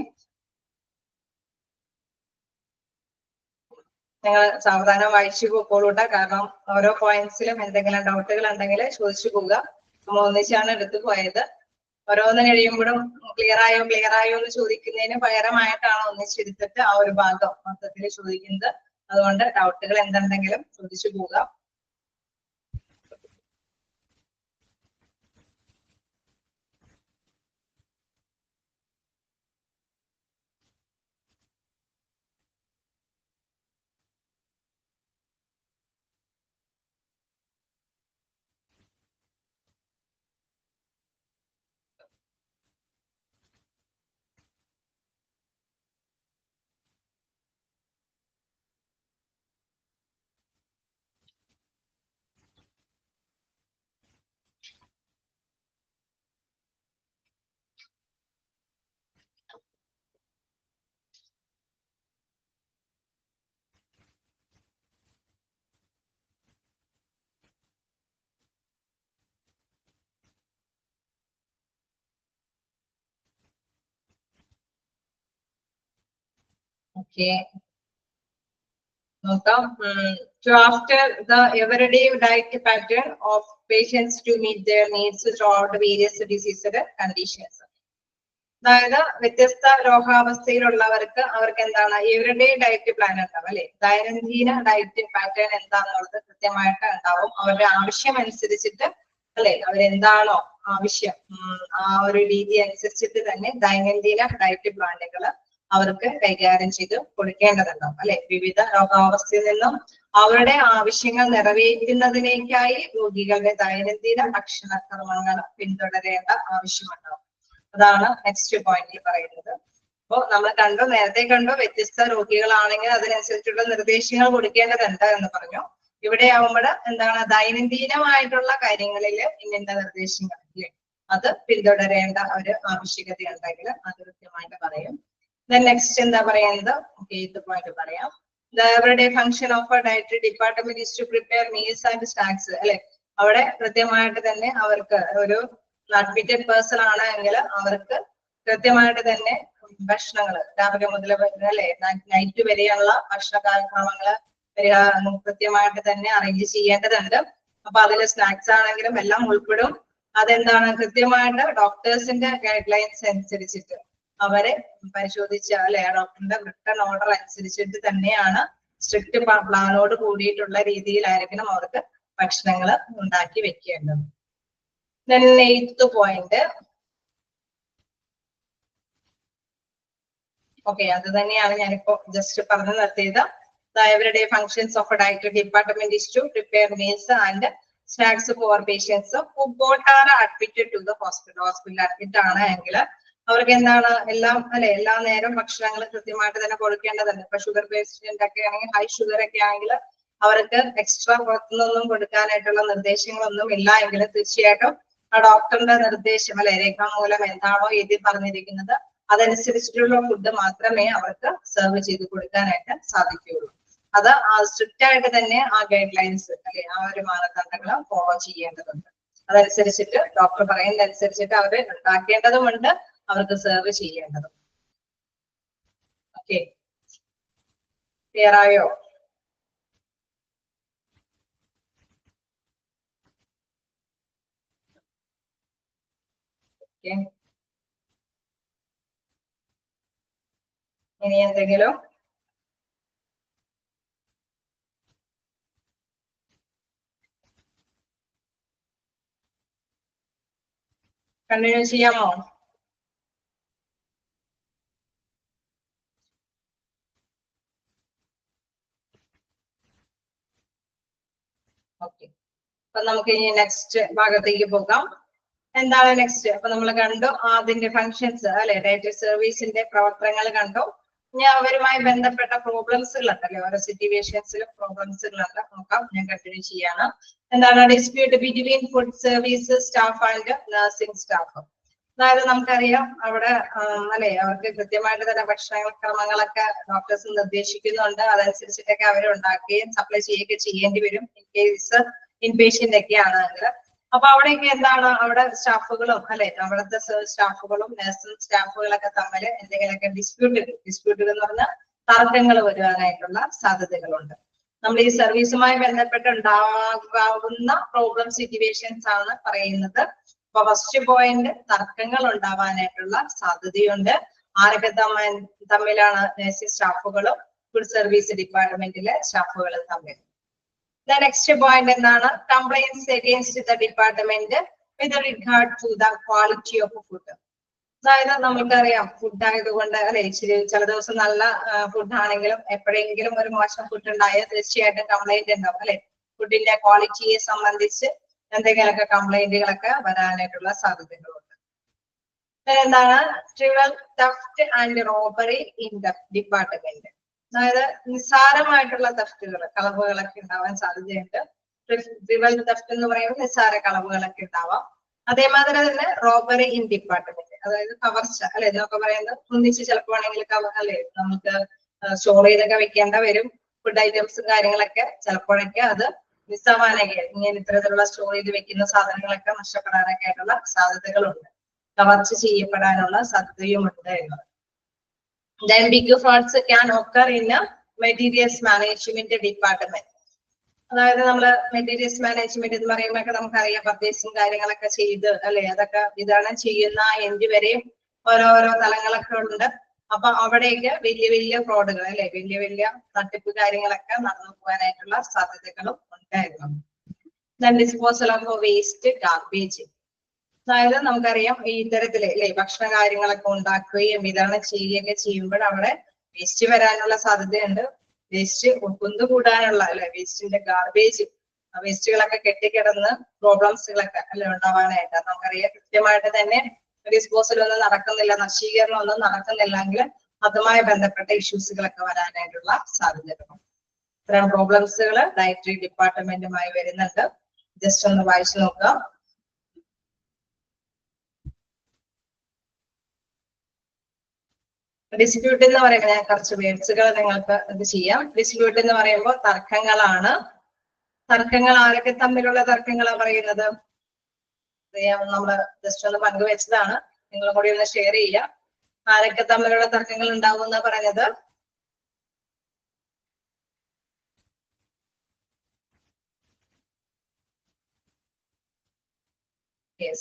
നിങ്ങൾ സാവധാനം വായിച്ചു പോയിക്കോളൂട്ട. കാരണം ഓരോ പോയിന്റ്സിലും എന്തെങ്കിലും ഡൗട്ടുകൾ ഉണ്ടെങ്കിൽ ചോദിച്ചു പോവുക. നമ്മൾ ഒന്നിച്ചാണ് എടുത്തു പോയത്. ഓരോന്ന് കഴിയുമ്പോഴും ക്ലിയർ ആയോ എന്ന് ചോദിക്കുന്നതിന് പകരമായിട്ടാണ് ഒന്നിച്ചെടുത്തിട്ട് ആ ഒരു ഭാഗം മൊത്തത്തിൽ ചോദിക്കുന്നത്. അതുകൊണ്ട് ഡൗട്ടുകൾ എന്തുണ്ടെങ്കിലും ചോദിച്ചു പോവുക. Okay. നോക്കാം. To after the everyday diet pattern of patients to meet their needs throughout various diseased conditions. അതായത് വ്യത്യസ്ത രോഗാവസ്ഥയിലുള്ളവർക്ക് അവർക്ക് എന്താണ് എവറിഡേ ഡയറ്റ് പ്ലാൻ ഉണ്ടാവും അല്ലെ. ദൈനംദിന ഡയറ്റ് പാറ്റേൺ എന്താണെന്നുള്ളത് കൃത്യമായിട്ട് ഉണ്ടാവും. അവരുടെ ആവശ്യം അനുസരിച്ചിട്ട് അല്ലെ, അവരെന്താണോ ആവശ്യം ആ ഒരു രീതി അനുസരിച്ചിട്ട് തന്നെ ദൈനംദിന ഡയറ്റ് പ്ലാനുകൾ അവർക്ക് കൈകാര്യം ചെയ്ത് കൊടുക്കേണ്ടതുണ്ടാവും അല്ലെ. വിവിധ രോഗാവസ്ഥയിൽ നിന്നും അവരുടെ ആവശ്യങ്ങൾ നിറവേറ്റുന്നതിനേക്കായി രോഗികളുടെ ദൈനംദിന ഭക്ഷണക്രമങ്ങൾ പിന്തുടരേണ്ട ആവശ്യമുണ്ടാവും. അതാണ് നെക്സ്റ്റ് പോയിന്റിൽ പറയുന്നത്. അപ്പോ നമ്മൾ നേരത്തെ കണ്ടു വ്യത്യസ്ത രോഗികളാണെങ്കിൽ അതിനനുസരിച്ചുള്ള നിർദ്ദേശങ്ങൾ കൊടുക്കേണ്ടതുണ്ട് എന്ന് പറഞ്ഞു. ഇവിടെ ആവുമ്പോൾ എന്താണ് ദൈനംദിനമായിട്ടുള്ള കാര്യങ്ങളിൽ ഇന്ന നിർദ്ദേശങ്ങൾ അല്ലേ, അത് പിന്തുടരേണ്ട ഒരു ആവശ്യകത ഉണ്ടെങ്കിൽ അത് കൃത്യമായിട്ട് പറയും. നെക്സ്റ്റ് എന്താ പറയുന്നത്, ഇത് പോയിന്റ് പറയാം. The everyday function of a dietary department is to prepare meals and snacks അല്ലെ. അവിടെ കൃത്യമായിട്ട് തന്നെ അവർക്ക് ഒരു അഡ്മിറ്റഡ് പേഴ്സൺ ആണ് എങ്കിൽ അവർക്ക് കൃത്യമായിട്ട് തന്നെ ഭക്ഷണങ്ങൾ രാവിലെ മുതൽ അല്ലെ നൈറ്റ് വരെയുള്ള ഭക്ഷണ കാര്യക്രമങ്ങള് കൃത്യമായിട്ട് തന്നെ അറേഞ്ച് ചെയ്യേണ്ടതുണ്ട്. അപ്പൊ അതിൽ സ്നാക്സ് ആണെങ്കിലും എല്ലാം ഉൾപ്പെടും. അതെന്താണ് കൃത്യമായിട്ട് ഡോക്ടേഴ്സിന്റെ ഗൈഡ് ലൈൻസ് അനുസരിച്ചിട്ട് അവരെ പരിശോധിച്ച അല്ലെ ഡോക്ടറിന്റെ റിട്ടൺ ഓർഡർ അനുസരിച്ചിട്ട് തന്നെയാണ് സ്ട്രിക്റ്റ് പ്ലാനോട് കൂടിയിട്ടുള്ള രീതിയിലായിരിക്കണം അവർക്ക് ഭക്ഷണങ്ങൾ ഉണ്ടാക്കി വെക്കേണ്ടത്. Then 8th point. ഓക്കെ, അത് തന്നെയാണ് ഞാനിപ്പോ ജസ്റ്റ് പറഞ്ഞു നിർത്തിയത്. The everyday functions of a dietary department is to prepare meals and snacks for patients who got are admitted to the hospital admit ആണ് എങ്കിൽ അവർക്ക് എന്താണ് എല്ലാം അല്ലെ എല്ലാ നേരം ഭക്ഷണങ്ങൾ കൃത്യമായിട്ട് തന്നെ കൊടുക്കേണ്ടതുണ്ട്. ഇപ്പൊ ഷുഗർ പേഷ്യന്റ് ഒക്കെ ആണെങ്കിൽ ഹൈ ഷുഗർ ഒക്കെ ആണെങ്കിൽ അവർക്ക് എക്സ്ട്രാ പുറത്തുനിന്നൊന്നും കൊടുക്കാനായിട്ടുള്ള നിർദ്ദേശങ്ങളൊന്നും ഇല്ല എങ്കിൽ തീർച്ചയായിട്ടും ആ ഡോക്ടറിന്റെ നിർദ്ദേശം അല്ലെ രേഖാമൂലം എന്താണോ എഴുതി പറഞ്ഞിരിക്കുന്നത് അതനുസരിച്ചിട്ടുള്ള ഫുഡ് മാത്രമേ അവർക്ക് സെർവ് ചെയ്ത് കൊടുക്കാനായിട്ട് സാധിക്കുകയുള്ളൂ. അത് സ്ട്രിക്റ്റ് ആയിട്ട് തന്നെ ആ ഗൈഡ് ലൈൻസ് അല്ലെ ആ ഒരു മാനദണ്ഡങ്ങൾ ഫോളോ ചെയ്യേണ്ടതുണ്ട്. അതനുസരിച്ചിട്ട് ഡോക്ടർ പറയുന്നതനുസരിച്ചിട്ട് അവർ ഉണ്ടാക്കേണ്ടതുമുണ്ട്, അവർക്ക് സെർവ് ചെയ്യേണ്ടതും. ഓക്കെ, ക്ലിയർ ആയോ? ഓക്കെ, ഇനി എന്തെങ്കിലും കണ്ടിന്യൂ ചെയ്യാമോ? ഓക്കെ, അപ്പൊ നമുക്ക് ഇനി നെക്സ്റ്റ് ഭാഗത്തേക്ക് പോകാം. എന്താണ് നെക്സ്റ്റ്? അപ്പൊ നമ്മൾ കണ്ടു അതിന്റെ ഫങ്ഷൻസ് അല്ലെ, ഡയറ്ററി സർവീസിന്റെ പ്രവർത്തനങ്ങൾ കണ്ടു. ഇനി അവരുമായി ബന്ധപ്പെട്ട പ്രോബ്ലംസുകൾ ഉണ്ടല്ലേ, ഓരോ സിറ്റുവേഷൻസിലും പ്രോബ്ലംസുകളുണ്ട്, നോക്കാം. ഞാൻ കണ്ടിന്യൂ ചെയ്യാണ്. എന്താണ് dispute between food service staff and nursing staff. അതായത് നമുക്കറിയാം അവിടെ അല്ലെ അവർക്ക് കൃത്യമായിട്ട് തന്നെ ഭക്ഷണ ക്രമങ്ങളൊക്കെ ഡോക്ടേഴ്സ് നിർദ്ദേശിക്കുന്നുണ്ട്. അതനുസരിച്ചിട്ടൊക്കെ അവർ ഉണ്ടാക്കുകയും സപ്ലൈ ചെയ്യുകയൊക്കെ ചെയ്യേണ്ടി വരും ഇൻ കേസ് ഇൻപേഷ്യന്റ് ഒക്കെ ആണെങ്കിൽ. അപ്പൊ അവിടെയൊക്കെ എന്താണ് അവിടെ സ്റ്റാഫുകളും അല്ലെ അവിടുത്തെ സ്റ്റാഫുകളും നഴ്സിംഗ് സ്റ്റാഫുകളൊക്കെ തമ്മിൽ എന്തെങ്കിലുമൊക്കെ ഡിസ്പ്യൂട്ടുകൾ എന്ന് പറഞ്ഞാൽ തർക്കങ്ങൾ വരുവാനായിട്ടുള്ള സാധ്യതകളുണ്ട്. നമ്മൾ ഈ സർവീസുമായി ബന്ധപ്പെട്ട് ഉണ്ടാകാവുന്ന പ്രോബ്ലം സിറ്റുവേഷൻസ് ആണ് പറയുന്നത്. അപ്പൊ ഫസ്റ്റ് പോയിന്റ് തർക്കങ്ങൾ ഉണ്ടാവാനായിട്ടുള്ള സാധ്യതയുണ്ട്. ആരൊക്കെ തമ്മിലാണ്? നഴ്സിംഗ് സ്റ്റാഫുകളും ഫുഡ് സർവീസ് ഡിപ്പാർട്ട്മെന്റിലെ സ്റ്റാഫുകളും തമ്മിൽ. നെക്സ്റ്റ് പോയിന്റ് എന്താണ്? Complaints against the department with regard to the quality of food. അതായത് നമുക്കറിയാം ഫുഡ് ആയതുകൊണ്ട് അല്ലെ ഇച്ചിരി ചില ദിവസം നല്ല ഫുഡ് ആണെങ്കിലും എപ്പോഴെങ്കിലും ഒരു മോശം ഫുഡ് ഉണ്ടായാൽ തീർച്ചയായിട്ടും കംപ്ലൈന്റ് ഉണ്ടാവും അല്ലെ. ഫുഡിന്റെ ക്വാളിറ്റിയെ സംബന്ധിച്ച് എന്തെങ്കിലുമൊക്കെ കംപ്ലൈന്റുകളൊക്കെ വരാനായിട്ടുള്ള സാധ്യതകളുണ്ട്. എന്താണ്? Trivial theft and robbery in the department. അതായത് നിസ്സാരമായിട്ടുള്ള തെഫ്റ്റുകൾ കളവുകളൊക്കെ ഉണ്ടാവാൻ സാധ്യതയുണ്ട്. ട്രിവൽ തെഫ്റ്റ് എന്ന് പറയുമ്പോൾ നിസ്സാര കളവുകളൊക്കെ ഉണ്ടാവാം. അതേമാതിരി തന്നെ റോബറി ഇൻ ഡിപ്പാർട്ട്മെന്റ്, അതായത് കവർച്ച അല്ലെ എന്നൊക്കെ പറയുന്നത് ഒന്നിച്ച് ചിലപ്പോൾ ആണെങ്കിൽ അല്ലെ നമുക്ക് സ്റ്റോർ ചെയ്തൊക്കെ വെക്കേണ്ട വരും. ഫുഡ് ഐറ്റംസും കാര്യങ്ങളൊക്കെ ചിലപ്പോഴൊക്കെ അത് മിസ്സാവാനൊക്കെ ഇങ്ങനെ ഇത്തരത്തിലുള്ള സ്റ്റോർ ചെയ്ത് വെക്കുന്ന സാധനങ്ങളൊക്കെ നഷ്ടപ്പെടാനൊക്കെ ആയിട്ടുള്ള സാധ്യതകളുണ്ട്. കവർച്ച ചെയ്യപ്പെടാനുള്ള സാധ്യതയുമുണ്ട് എന്നത്. Then big frauds can occur in a materials management department. അതായത് നമ്മള് മെറ്റീരിയൽസ് മാനേജ്മെന്റ് എന്ന് പറയുമ്പോഴൊക്കെ നമുക്കറിയാം പർച്ചേസും കാര്യങ്ങളൊക്കെ ചെയ്ത് അല്ലെ അതൊക്കെ വിതരണം ചെയ്യുന്ന എൻഡ് വരെയും ഓരോരോ തലങ്ങളൊക്കെ ഉണ്ട്. അപ്പൊ അവിടെയൊക്കെ വലിയ വലിയ ഫ്രോഡുകൾ അല്ലെ വലിയ വലിയ തട്ടിപ്പ് കാര്യങ്ങളൊക്കെ നടന്നു പോകാനായിട്ടുള്ള സാധ്യതകളും ഉണ്ടായിരുന്നു. Disposal of waste garbage. അതായത് നമുക്കറിയാം ഈ ഇത്തരത്തില് അല്ലെ ഭക്ഷണ കാര്യങ്ങളൊക്കെ ഉണ്ടാക്കുകയും വിതരണം ചെയ്യുകയൊക്കെ ചെയ്യുമ്പോൾ അവിടെ വേസ്റ്റ് വരാനുള്ള സാധ്യതയുണ്ട്. വേസ്റ്റ് കുന്നുകൂടാനുള്ള അല്ലെ വേസ്റ്റിന്റെ ഗാർബേജ് വേസ്റ്റുകളൊക്കെ കെട്ടിക്കിടന്ന് പ്രോബ്ലംസുകളൊക്കെ അല്ലെ ഉണ്ടാവാനായിട്ട് നമുക്കറിയാം. കൃത്യമായിട്ട് തന്നെ ഡിസ്പോസൽ ഒന്നും നടക്കുന്നില്ല, നശീകരണം ഒന്നും നടക്കുന്നില്ലെങ്കിൽ അതുമായി ബന്ധപ്പെട്ട ഇഷ്യൂസുകളൊക്കെ വരാനായിട്ടുള്ള സാധ്യതകളുണ്ട്. ഇത്തരം പ്രോബ്ലംസുകൾ ഡയറ്ററി ഡിപ്പാർട്ട്മെന്റുമായി വരുന്നുണ്ട്. ജസ്റ്റ് ഒന്ന് വായിച്ചു നോക്കുക. ഡിസ്പ്യൂട്ട് എന്ന് പറയുമ്പോൾ ഞാൻ കുറച്ച് വേർഡ്സുകൾ നിങ്ങൾക്ക് ഇത് ചെയ്യാം. ഡിസ്പ്യൂട്ട് എന്ന് പറയുമ്പോൾ തർക്കങ്ങളാണ്. തർക്കങ്ങൾ ആരൊക്കെ തമ്മിലുള്ള തർക്കങ്ങളാണ് പറയുന്നത്? നമ്മള് ജസ്റ്റ് ഒന്ന് പങ്കുവെച്ചതാണ്, നിങ്ങളും കൂടി ഒന്ന് ഷെയർ ചെയ്യാം. ആരൊക്കെ തമ്മിലുള്ള തർക്കങ്ങൾ ഉണ്ടാവും എന്നാ പറഞ്ഞത്?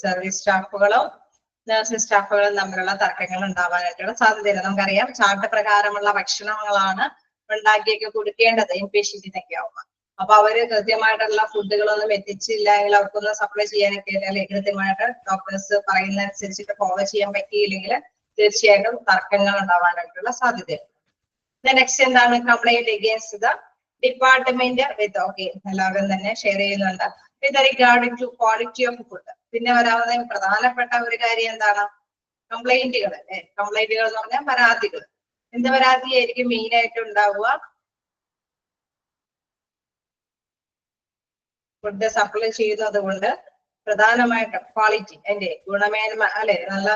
സർവീസ് സ്റ്റാഫുകളും നഴ്സിംഗ് സ്റ്റാഫുകളും തമ്മിലുള്ള തർക്കങ്ങൾ ഉണ്ടാവാനായിട്ടുള്ള സാധ്യതയില്ല. നമുക്കറിയാം ചാർട്ട് പ്രകാരമുള്ള ഭക്ഷണങ്ങളാണ് ഉണ്ടാക്കിയൊക്കെ കൊടുക്കേണ്ടത് ഇൻപേഷ്യന്റിനൊക്കെ ആവുമ്പോൾ. അപ്പൊ അവര് കൃത്യമായിട്ടുള്ള ഫുഡുകളൊന്നും എത്തിച്ചില്ല എങ്കിൽ അവർക്കൊന്നും സപ്ലൈ ചെയ്യാനൊക്കെ അല്ലെ കൃത്യമായിട്ട് ഡോക്ടേഴ്സ് പറയുന്ന അനുസരിച്ചിട്ട് ഫോളോ ചെയ്യാൻ പറ്റിയില്ലെങ്കിൽ തീർച്ചയായിട്ടും തർക്കങ്ങൾ ഉണ്ടാവാനായിട്ടുള്ള സാധ്യതയുണ്ട്. നെക്സ്റ്റ് എന്താണ്? Complaint against the department with okay എല്ലാവരും തന്നെ ഷെയർ ചെയ്യുന്നുണ്ട്. With regarding to quality of food. പിന്നെ വരാവുന്ന പ്രധാനപ്പെട്ട ഒരു കാര്യം എന്താണ്? കംപ്ലൈന്റുകൾ. കംപ്ലൈന്റുകൾ എന്ന് പറഞ്ഞാൽ പരാതികൾ. എന്ത് പരാതിയായിരിക്കും മെയിൻ ആയിട്ട് ഉണ്ടാവുക? ഫുഡ് സപ്ലൈ ചെയ്യുന്നത് കൊണ്ട് പ്രധാനമായിട്ടും ക്വാളിറ്റി, അതിന്റെ ഗുണമേന്മ അല്ലെ, നല്ല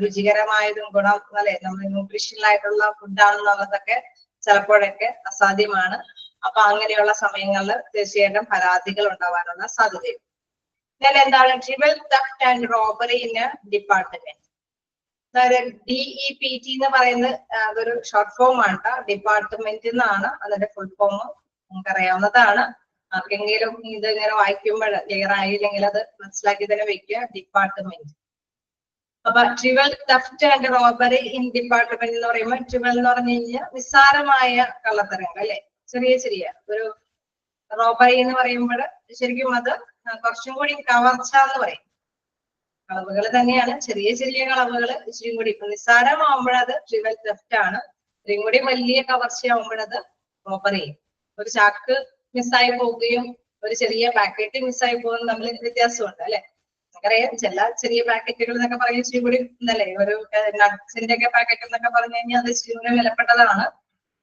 രുചികരമായതും ഗുണം അല്ലെ, നമ്മൾ ന്യൂട്രീഷണൽ ആയിട്ടുള്ള ഫുഡാണെന്നുള്ളതൊക്കെ ചിലപ്പോഴൊക്കെ അസാധ്യമാണ്. അപ്പൊ അങ്ങനെയുള്ള സമയങ്ങളിൽ തീർച്ചയായിട്ടും പരാതികൾ ഉണ്ടാവാനുള്ള സാധ്യതയുണ്ട്. എന്നാൽ എന്താണ് trivial theft and robbery in department? അതായത് DEPT എന്ന് പറയുന്നത് അതൊരു ഷോർട്ട് ഫോം ആണ്. ഡിപ്പാർട്ട്മെന്റ് എന്നാണ് അതിന്റെ ഫുൾ ഫോം. നമുക്കറിയാവുന്നതാണ്. ആർക്കെങ്കിലും ഇത് ഇങ്ങനെ വായിക്കുമ്പോൾ ക്ലിയർ ആയില്ലെങ്കിൽ അത് മനസ്സിലാക്കി തന്നെ വെക്കുക. ഡിപ്പാർട്ട്മെന്റ്. അപ്പൊ trivial theft and robbery in department എന്ന് പറയുമ്പോൾ ട്രിവൽ എന്ന് പറഞ്ഞു കഴിഞ്ഞാൽ നിസ്സാരമായ കള്ളത്തരങ്ങൾ അല്ലെ, ചെറിയ ചെറിയ ഒരു റോബറി എന്ന് പറയുമ്പോൾ ശരിക്കും അത് കുറച്ചും കൂടി കവർച്ച എന്ന് പറയും. കളവുകൾ തന്നെയാണ്, ചെറിയ ചെറിയ കളവുകൾ ഇച്ചിരി കൂടി നിസ്സാരമാകുമ്പോഴത് ട്രിവൽ തെഫ്റ്റ് ആണ്. ഇത്രയും കൂടി വലിയ കവർച്ചയാകുമ്പോഴത് റോബറി. ഒരു ചാക്ക് മിസ്സായി പോവുകയും ഒരു ചെറിയ പാക്കറ്റ് മിസ്സായി പോകുന്ന തമ്മിൽ വ്യത്യാസമുണ്ട് അല്ലെ. നമുക്കറിയാം ചില ചെറിയ പാക്കറ്റുകൾ എന്നൊക്കെ പറഞ്ഞ ഇച്ചിരി കൂടി ഇന്നലെ ഒരു നട്ട്സിന്റെ ഒക്കെ പാക്കറ്റ് എന്നൊക്കെ പറഞ്ഞു കഴിഞ്ഞാൽ അത് ഇച്ചിരി കൂടി വിലപ്പെട്ടതാണ്.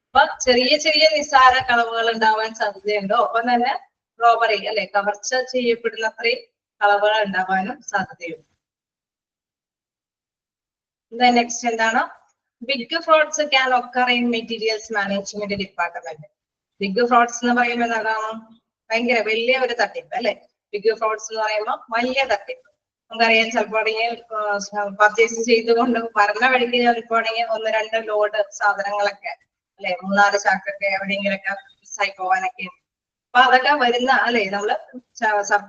അപ്പൊ ചെറിയ ചെറിയ നിസ്സാര കളവുകൾ ഉണ്ടാവാൻ സാധ്യതയുണ്ടോ? ഒപ്പം തന്നെ റോബറി അല്ലെ, കവർച്ച ചെയ്യപ്പെടുന്ന അത്രയും കളവുകൾ ഉണ്ടാവാനും സാധ്യതയുണ്ട്. നെക്സ്റ്റ് എന്താണ്? Big frauds can occur in materials management department. Big frauds എന്ന് പറയുമ്പോൾ എന്താണ്? ഭയങ്കര വലിയ ഒരു തട്ടിപ്പ് അല്ലെ. ബിഗ് ഫ്രോഡ്സ് എന്ന് പറയുമ്പോൾ വലിയ തട്ടിപ്പ്. നമുക്കറിയാം ചിലപ്പോൾ പർച്ചേസ് ചെയ്തുകൊണ്ട് പറഞ്ഞ വഴിക്ക് ചിലപ്പോൾ 1-2 ലോഡ് സാധനങ്ങളൊക്കെ അല്ലെ, 3-4 ചാക്കൊക്കെ എവിടെയെങ്കിലൊക്കെ മിസ്സായി പോകാനൊക്കെ. അപ്പൊ അതൊക്കെ വരുന്ന അല്ലെ, നമ്മള്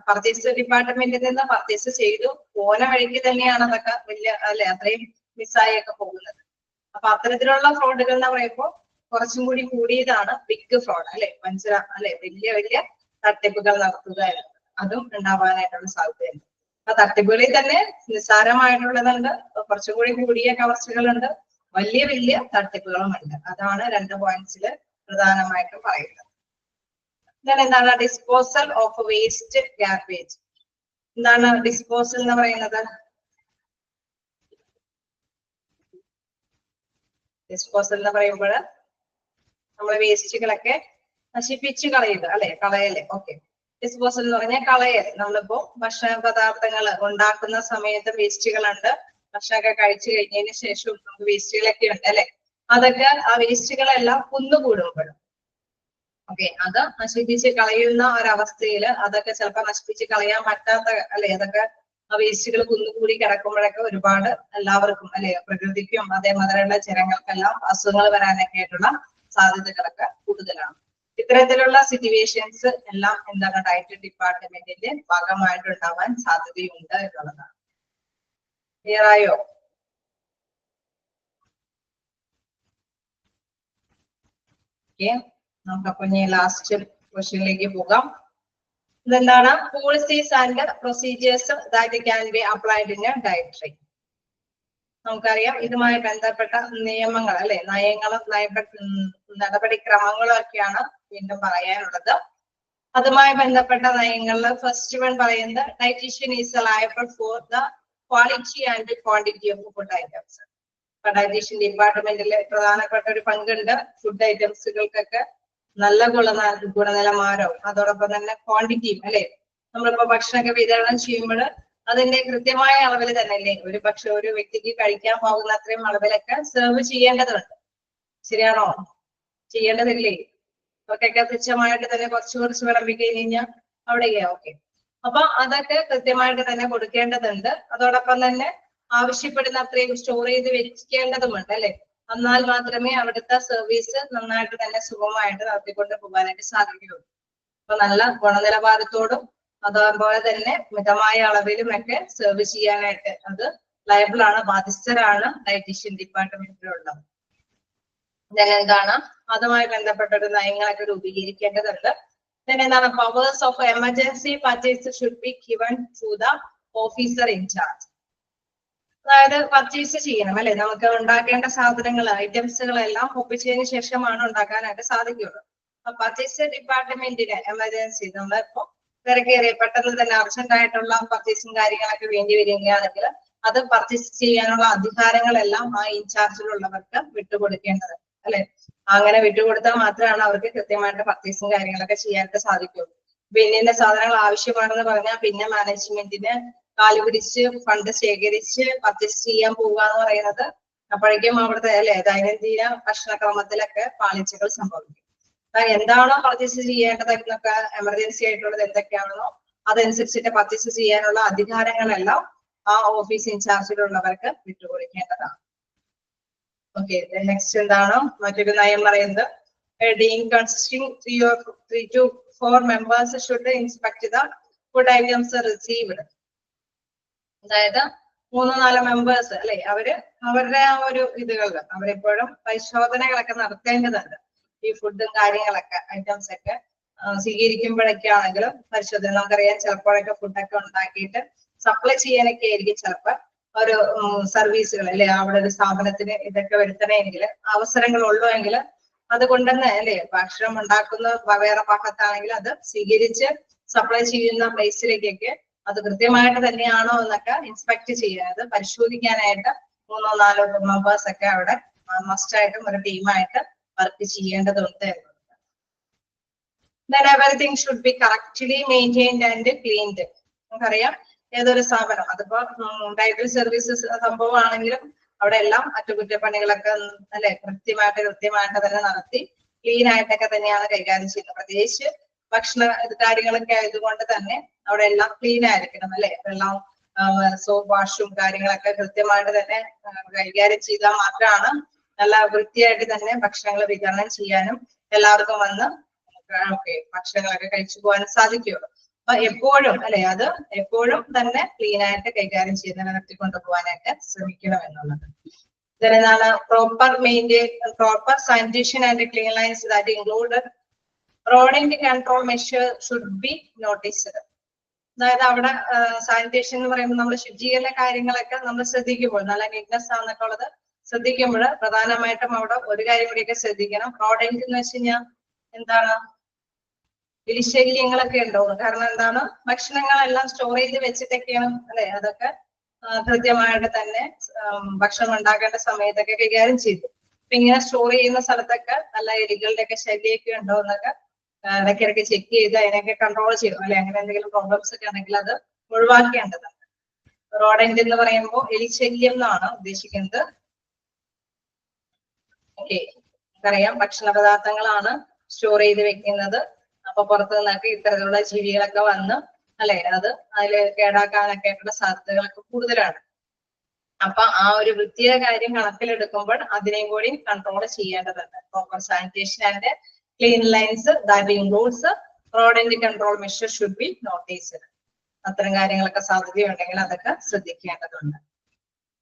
പർച്ചേസ് ഡിപ്പാർട്ട്മെന്റിൽ നിന്ന് പർച്ചേസ് ചെയ്തു പോന വഴിക്ക് തന്നെയാണ് അതൊക്കെ വലിയ അല്ലെ അത്രയും മിസ്സായി ഒക്കെ പോകുന്നത്. അപ്പൊ അത്തരത്തിലുള്ള ഫ്രോഡുകൾ എന്ന് പറയുമ്പോൾ കുറച്ചും കൂടി കൂടിയതാണ് ബിഗ് ഫ്രോഡ് അല്ലെ. അല്ലെ വലിയ വലിയ തട്ടിപ്പുകൾ നടത്തുക എന്നത്, അതും ഉണ്ടാവാനായിട്ടുള്ള സാധ്യതയുണ്ട്. അപ്പൊ തട്ടിപ്പുകളിൽ തന്നെ നിസ്സാരമായിട്ടുള്ളതുണ്ട്, കുറച്ചും കൂടി കൂടിയ കവർച്ചകളുണ്ട്, വലിയ വലിയ തട്ടിപ്പുകളും ഉണ്ട്. അതാണ് 2 പോയിന്റ്സിൽ പ്രധാനമായിട്ടും പറയുന്നത്. then എന്താണ്? Disposal of waste garbage. എന്താണ് ഡിസ്പോസൽ എന്ന് പറയുന്നത്? ഡിസ്പോസൽ എന്ന് പറയുമ്പോൾ നമ്മൾ വേസ്റ്റുകളൊക്കെ നശിപ്പിച്ച് കളയുക അല്ലെ, കളയല്. ഓക്കെ. ഡിസ്പോസൽ എന്ന് പറഞ്ഞാൽ കളയല്. നമ്മളിപ്പോ ഭക്ഷണ പദാർത്ഥങ്ങൾ ഉണ്ടാക്കുന്ന സമയത്ത് വേസ്റ്റുകളുണ്ട്, ഭക്ഷണമൊക്കെ കഴിച്ചു കഴിഞ്ഞതിന് ശേഷം നമുക്ക് വേസ്റ്റുകളൊക്കെ ഉണ്ട് അല്ലെ. അതൊക്കെ ആ വേസ്റ്റുകളെല്ലാം കുന്നുകൂടുമ്പോഴും ഓക്കെ, അത് നശിപ്പിച്ച് കളയുന്ന ഒരവസ്ഥയിൽ അതൊക്കെ ചിലപ്പോൾ നശിപ്പിച്ച് കളയാൻ പറ്റാത്ത അല്ലെ, അതൊക്കെ ആ വേസ്റ്റുകൾ കുന്നുകൂടി കിടക്കുമ്പോഴൊക്കെ ഒരുപാട് എല്ലാവർക്കും അല്ലെ, പ്രകൃതിക്കും അതേമാതിരിയുള്ള ജനങ്ങൾക്കെല്ലാം അസുഖങ്ങൾ വരാനൊക്കെ ആയിട്ടുള്ള സാധ്യതകളൊക്കെ കൂടുതലാണ്. ഇത്തരത്തിലുള്ള സിറ്റുവേഷൻസ് എല്ലാം എന്താണ് ഡയറ്റ് ഡിപ്പാർട്ട്മെന്റിന്റെ ഭാഗമായിട്ട് ഉണ്ടാവാൻ സാധ്യതയുണ്ട് എന്നുള്ളതാണ്. ക്ലിയർ ആയോ? ഓക്കെ, നമുക്കപ്പോ ഇനി ലാസ്റ്റ് ക്വസ്റ്റ്യനിലേക്ക് പോകാം. ഇതെന്താണ്? Policies and procedures that can be applied in dietary. നമുക്കറിയാം ഇതുമായി ബന്ധപ്പെട്ട നിയമങ്ങൾ അല്ലെ, നയങ്ങളും നടപടിക്രമങ്ങളും ഒക്കെയാണ് വീണ്ടും പറയാനുള്ളത്. അതുമായി ബന്ധപ്പെട്ട നയങ്ങളിൽ ഫസ്റ്റ് വൺ പറയുന്നത് dietitian is liable for the quality and quantity of food items. അപ്പൊ ഡയറ്റീഷ്യൻ ഡിപ്പാർട്ട്മെന്റിലെ പ്രധാനപ്പെട്ട ഒരു പങ്കുണ്ട്. ഫുഡ് ഐറ്റംസുകൾക്കൊക്കെ നല്ല ഗുണനിലവാരവും അതോടൊപ്പം തന്നെ ക്വാണ്ടിറ്റിയും അല്ലെ. നമ്മളിപ്പോ ഭക്ഷണമൊക്കെ വിതരണം ചെയ്യുമ്പോൾ അതിന്റെ കൃത്യമായ അളവിൽ തന്നെ അല്ലേ, ഒരു പക്ഷെ ഒരു വ്യക്തിക്ക് കഴിക്കാൻ പോകുന്ന അത്രയും അളവിലൊക്കെ സെർവ് ചെയ്യേണ്ടതുണ്ട്. ശരിയാണോ? ചെയ്യേണ്ടതില്ലേ? അവർക്കൊക്കെ തുച്ഛമായിട്ട് തന്നെ കുറച്ച് വിളമ്പി കഴിഞ്ഞാൽ അവിടെയാ ഓക്കെ. അപ്പൊ അതൊക്കെ കൃത്യമായിട്ട് തന്നെ കൊടുക്കേണ്ടതുണ്ട്. അതോടൊപ്പം തന്നെ ആവശ്യപ്പെടുന്ന അത്രയും സ്റ്റോർ ചെയ്ത് വെക്കേണ്ടതുമുണ്ട് അല്ലെ. എന്നാൽ മാത്രമേ അവിടുത്തെ സർവീസ് നന്നായിട്ട് തന്നെ സുഗമമായിട്ട് നടത്തിക്കൊണ്ട് പോകാനായിട്ട് സാധിക്കുകയുള്ളൂ. അപ്പൊ നല്ല ഗുണനിലവാരത്തോടും അതുപോലെ തന്നെ മിതമായ അളവിലും ഒക്കെ സെർവ് ചെയ്യാനായിട്ട് അത് ലയബിൾ ആണ്, ബാധ്യസ്ഥരാണ് ഡയറ്റീഷ്യൻ ഡിപ്പാർട്ട്മെന്റിലുള്ളത്. എന്താണ്? അതുമായി ബന്ധപ്പെട്ട ഒരു നയങ്ങളൊക്കെ രൂപീകരിക്കേണ്ടതുണ്ട്. എന്താണ്? Powers of emergency purchase should be given to the officer in charge. അതായത് പർച്ചേസ് ചെയ്യണം അല്ലെ, നമുക്ക് ഉണ്ടാക്കേണ്ട സാധനങ്ങൾ ഐറ്റംസുകളെല്ലാം ഒപ്പിച്ചതിന് ശേഷമാണ് ഉണ്ടാക്കാനായിട്ട് സാധിക്കുകയുള്ളൂ. പർച്ചേസ് ഡിപ്പാർട്ട്മെന്റിന് എമർജൻസി നമ്മളിപ്പോ തിരക്കേറിയ പെട്ടെന്ന് തന്നെ അർജന്റ് ആയിട്ടുള്ള പർച്ചേസും കാര്യങ്ങളൊക്കെ വേണ്ടി വരികയാണെങ്കിൽ അത് പർച്ചേസ് ചെയ്യാനുള്ള അധികാരങ്ങളെല്ലാം ആ ഇൻചാർജിലുള്ളവർക്ക് വിട്ടുകൊടുക്കേണ്ടത് അല്ലെ. അങ്ങനെ വിട്ടുകൊടുത്താൽ മാത്രമാണ് അവർക്ക് കൃത്യമായിട്ട് പർച്ചേസും കാര്യങ്ങളൊക്കെ ചെയ്യാനായിട്ട് സാധിക്കുള്ളൂ. പിന്നെ സാധനങ്ങൾ ആവശ്യമാണെന്ന് പറഞ്ഞാൽ പിന്നെ മാനേജ്മെന്റിന് കാലുപിടിച്ച് ഫണ്ട് ശേഖരിച്ച് പർച്ചേസ് ചെയ്യാൻ പോവുക എന്ന് പറയുന്നത് അപ്പോഴേക്കും അവിടുത്തെ അല്ലെ ദൈനംദിന ഭക്ഷണക്രമത്തിലൊക്കെ പാളിച്ചകൾ സംഭവിക്കും. എന്താണോ പർച്ചേസ് ചെയ്യേണ്ടത് എന്നൊക്കെ എമർജൻസി ആയിട്ടുള്ളത് എന്തൊക്കെയാണെന്നോ അതനുസരിച്ചിട്ട് പർച്ചേസ് ചെയ്യാനുള്ള അധികാരങ്ങളെല്ലാം ആ ഓഫീസ് ഇൻചാർജിലുള്ളവർക്ക് വിട്ടുകൊടുക്കേണ്ടതാണ്. ഓക്കെ, നെക്സ്റ്റ് എന്താണ് മറ്റൊരു നയം പറയുന്നത്? Dean consisting 3 to 4 members should inspect the food items received. അതായത് 3-4 മെമ്പേഴ്സ് അല്ലെ അവരുടെ ആ ഒരു ഇതുകളിൽ അവരെപ്പോഴും പരിശോധനകളൊക്കെ നടത്തേണ്ടതുണ്ട്. ഈ ഫുഡും കാര്യങ്ങളൊക്കെ ഐറ്റംസ് ഒക്കെ സ്വീകരിക്കുമ്പോഴൊക്കെ ആണെങ്കിലും പരിശോധന. നമുക്കറിയാം ചിലപ്പോഴൊക്കെ ഫുഡൊക്കെ ഉണ്ടാക്കിയിട്ട് സപ്ലൈ ചെയ്യാനൊക്കെ ആയിരിക്കും ചിലപ്പോൾ ഒരു സർവീസുകൾ അല്ലെ അവിടെ ഒരു സ്ഥാപനത്തിന് ഇതൊക്കെ വരുത്തണമെങ്കിൽ അവസരങ്ങൾ ഉള്ളൂ എങ്കിൽ അതുകൊണ്ടെന്ന് അല്ലെ ഭക്ഷണം ഉണ്ടാക്കുന്ന വേറെ ഭാഗത്താണെങ്കിൽ അത് സ്വീകരിച്ച് സപ്ലൈ ചെയ്യുന്ന പ്ലേസിലേക്കൊക്കെ അത് കൃത്യമായിട്ട് തന്നെയാണോ എന്നൊക്കെ ഇൻസ്പെക്ട് ചെയ്യാതെ പരിശോധിക്കാനായിട്ട് 3-4 മെമ്പേഴ്സ് ഒക്കെ അവിടെ മസ്റ്റായിട്ടും ഒരു ടീമായിട്ട് വർക്ക് ചെയ്യേണ്ടതുണ്ട്. Then everything should be correctly maintained and cleaned. നമുക്കറിയാം ഏതൊരു സ്ഥാപനം അതിപ്പോ ഡയറ്ററി സർവീസസ് സംഭവമാണെങ്കിലും അവിടെ എല്ലാം അറ്റകുറ്റപ്പണികളൊക്കെ അല്ലെ കൃത്യമായിട്ട് തന്നെ നടത്തി ക്ലീൻ ആയിട്ടൊക്കെ തന്നെയാണ് കൈകാര്യം ചെയ്യുന്നത്. പ്രത്യേകിച്ച് ഭക്ഷണ കാര്യങ്ങളൊക്കെ ആയതുകൊണ്ട് തന്നെ അവിടെ എല്ലാം ക്ലീൻ ആയിരിക്കണം അല്ലെ. എല്ലാം സോപ്പ് വാഷും കാര്യങ്ങളൊക്കെ കൃത്യമായിട്ട് തന്നെ കൈകാര്യം ചെയ്താൽ മാത്രമാണ് നല്ല വൃത്തിയായിട്ട് തന്നെ ഭക്ഷണങ്ങൾ വിതരണം ചെയ്യാനും എല്ലാവർക്കും വന്ന് ഭക്ഷണങ്ങളൊക്കെ കഴിച്ചു പോകാനും സാധിക്കുകയുള്ളൂ. അപ്പൊ എപ്പോഴും അല്ലെ അത് എപ്പോഴും തന്നെ ക്ലീൻ ആയിട്ട് കൈകാര്യം ചെയ്ത് നടത്തിക്കൊണ്ടു പോകാനായിട്ട് ശ്രമിക്കണം എന്നുള്ളത്. ഇതിനാണ് proper sanitation and clean lines that include റോഡിന്റെ control measure should be noticed. അതായത് അവിടെ സാനിറ്റേഷൻ എന്ന് പറയുമ്പോൾ നമ്മൾ ശുചീകരണ കാര്യങ്ങളൊക്കെ നമ്മൾ ശ്രദ്ധിക്കുമ്പോൾ നല്ല നീറ്റ്നെസ് ആണെന്നൊക്കെ ഉള്ളത് ശ്രദ്ധിക്കുമ്പോൾ പ്രധാനമായിട്ടും അവിടെ ഒരു കാര്യം കൂടിയൊക്കെ ശ്രദ്ധിക്കണം. റോഡിന്റെ എന്ന് വെച്ച് കഴിഞ്ഞാൽ എന്താണ് എലിശല്യങ്ങളൊക്കെ ഉണ്ടാവും. കാരണം എന്താണ് ഭക്ഷണങ്ങളെല്ലാം സ്റ്റോർ ചെയ്ത് വെച്ചിട്ടൊക്കെയാണ് അല്ലെ അതൊക്കെ കൃത്യമായിട്ട് തന്നെ ഭക്ഷണം ഉണ്ടാക്കേണ്ട സമയത്തൊക്കെ കൈകാര്യം ചെയ്തു. അപ്പൊ ഇങ്ങനെ സ്റ്റോർ ചെയ്യുന്ന സ്ഥലത്തൊക്കെ നല്ല എലികളുടെ ഒക്കെ ശല്യമൊക്കെ ഉണ്ടോ എന്നൊക്കെ ഇടയ്ക്കിടയ്ക്ക് ചെക്ക് ചെയ്ത് അതിനൊക്കെ കൺട്രോൾ ചെയ്യും അല്ലെ. അങ്ങനെ എന്തെങ്കിലും പ്രോബ്ലംസ് ഒക്കെ ഉണ്ടെങ്കിൽ അത് ഒഴിവാക്കേണ്ടതുണ്ട്. റോഡന്റ് എന്ന് പറയുമ്പോൾ എലിശല്യം എന്നാണ് ഉദ്ദേശിക്കുന്നത്. ഓക്കെ, നമുക്കറിയാം ഭക്ഷണ പദാർത്ഥങ്ങളാണ് സ്റ്റോർ ചെയ്ത് വെക്കുന്നത്. അപ്പൊ പുറത്തു നിന്നൊക്കെ ഇത്തരത്തിലുള്ള ജീവികളൊക്കെ വന്ന് അല്ലെ അത് അതില് കേടാക്കാനൊക്കെ ആയിട്ടുള്ള സാധ്യതകളൊക്കെ കൂടുതലാണ്. അപ്പൊ ആ ഒരു വൃത്തിയുടെ കാര്യം കണക്കിലെടുക്കുമ്പോൾ അതിനെയും കൂടി കൺട്രോൾ ചെയ്യേണ്ടതുണ്ട്. Proper sanitation and clean lines that includes rodent control measure should be noticed. അത്തരം കാര്യങ്ങളൊക്കെ സാധ്യതയുണ്ടെങ്കിൽ അതൊക്കെ ശ്രദ്ധിക്കേണ്ടതുണ്ട്.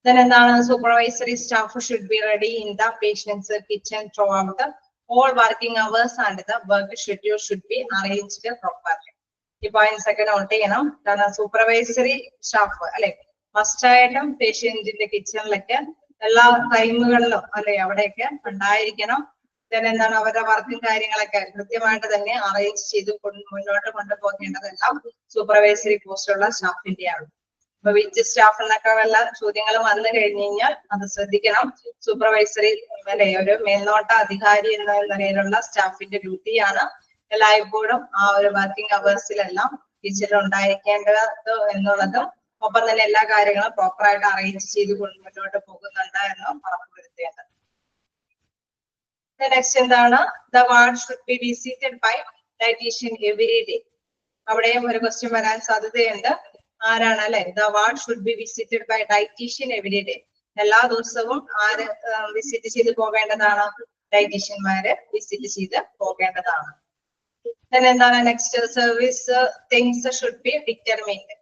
Then എന്താണ് supervisory staff should be ready in the patients kitchen throughout all working hours and the work schedule should be arranged properly. ഈ points ഒക്കെ not ചെയ്യണം. കാരണം സൂപ്പർവൈസറി സ്റ്റാഫ് അല്ലെ മസ്റ്റായിട്ടും പേഷ്യന്റിന്റെ കിച്ചണിലൊക്കെ എല്ലാ ടൈമുകളിലും അല്ലെ അവിടെയൊക്കെ ഉണ്ടായിരിക്കണം. then എന്താണ് അവരുടെ വർക്കും കാര്യങ്ങളൊക്കെ കൃത്യമായിട്ട് തന്നെ അറേഞ്ച് ചെയ്ത് മുന്നോട്ട് കൊണ്ടുപോകേണ്ടതെല്ലാം സൂപ്പർവൈസറി പോസ്റ്റുള്ള സ്റ്റാഫിന്റെയാണ്. അപ്പൊ വിച്ച് സ്റ്റാഫ് എന്നൊക്കെ വല്ല ചോദ്യങ്ങൾ വന്നു കഴിഞ്ഞു കഴിഞ്ഞാൽ അത് ശ്രദ്ധിക്കണം. സൂപ്പർവൈസറി അല്ലെ ഒരു മേൽനോട്ട അധികാരി എന്ന നിലയിലുള്ള സ്റ്റാഫിന്റെ ഡ്യൂട്ടിയാണ് എല്ലായ്പ്പോഴും ആ ഒരു വർക്കിംഗ് അവേഴ്സിലെല്ലാം കിച്ചണിൽ ഉണ്ടായിരിക്കേണ്ടത് എന്നുള്ളതും ഒപ്പം തന്നെ എല്ലാ കാര്യങ്ങളും പ്രോപ്പറായിട്ട് അറേഞ്ച് ചെയ്ത് മുന്നോട്ട് പോകുന്നുണ്ട് എന്ന് ഉറപ്പുവരുത്തേണ്ടത്. നെക്സ്റ്റ് എന്താണ് the ward should be visited by dietitian every day. അവിടെയും ഒരു ക്വസ്റ്റ്യൻ വരാൻ സാധ്യതയുണ്ട്. ആരാണ് അല്ലെ the ward should be visited by dietitian every day. എല്ലാ ദിവസവും ആര് വിസിറ്റ് ചെയ്ത് പോകേണ്ടതാണ്? ഡയറ്റീഷ്യന്മാര് വിസിറ്റ് ചെയ്ത് പോകേണ്ടതാണ്. എന്താണ് next service things should be determined.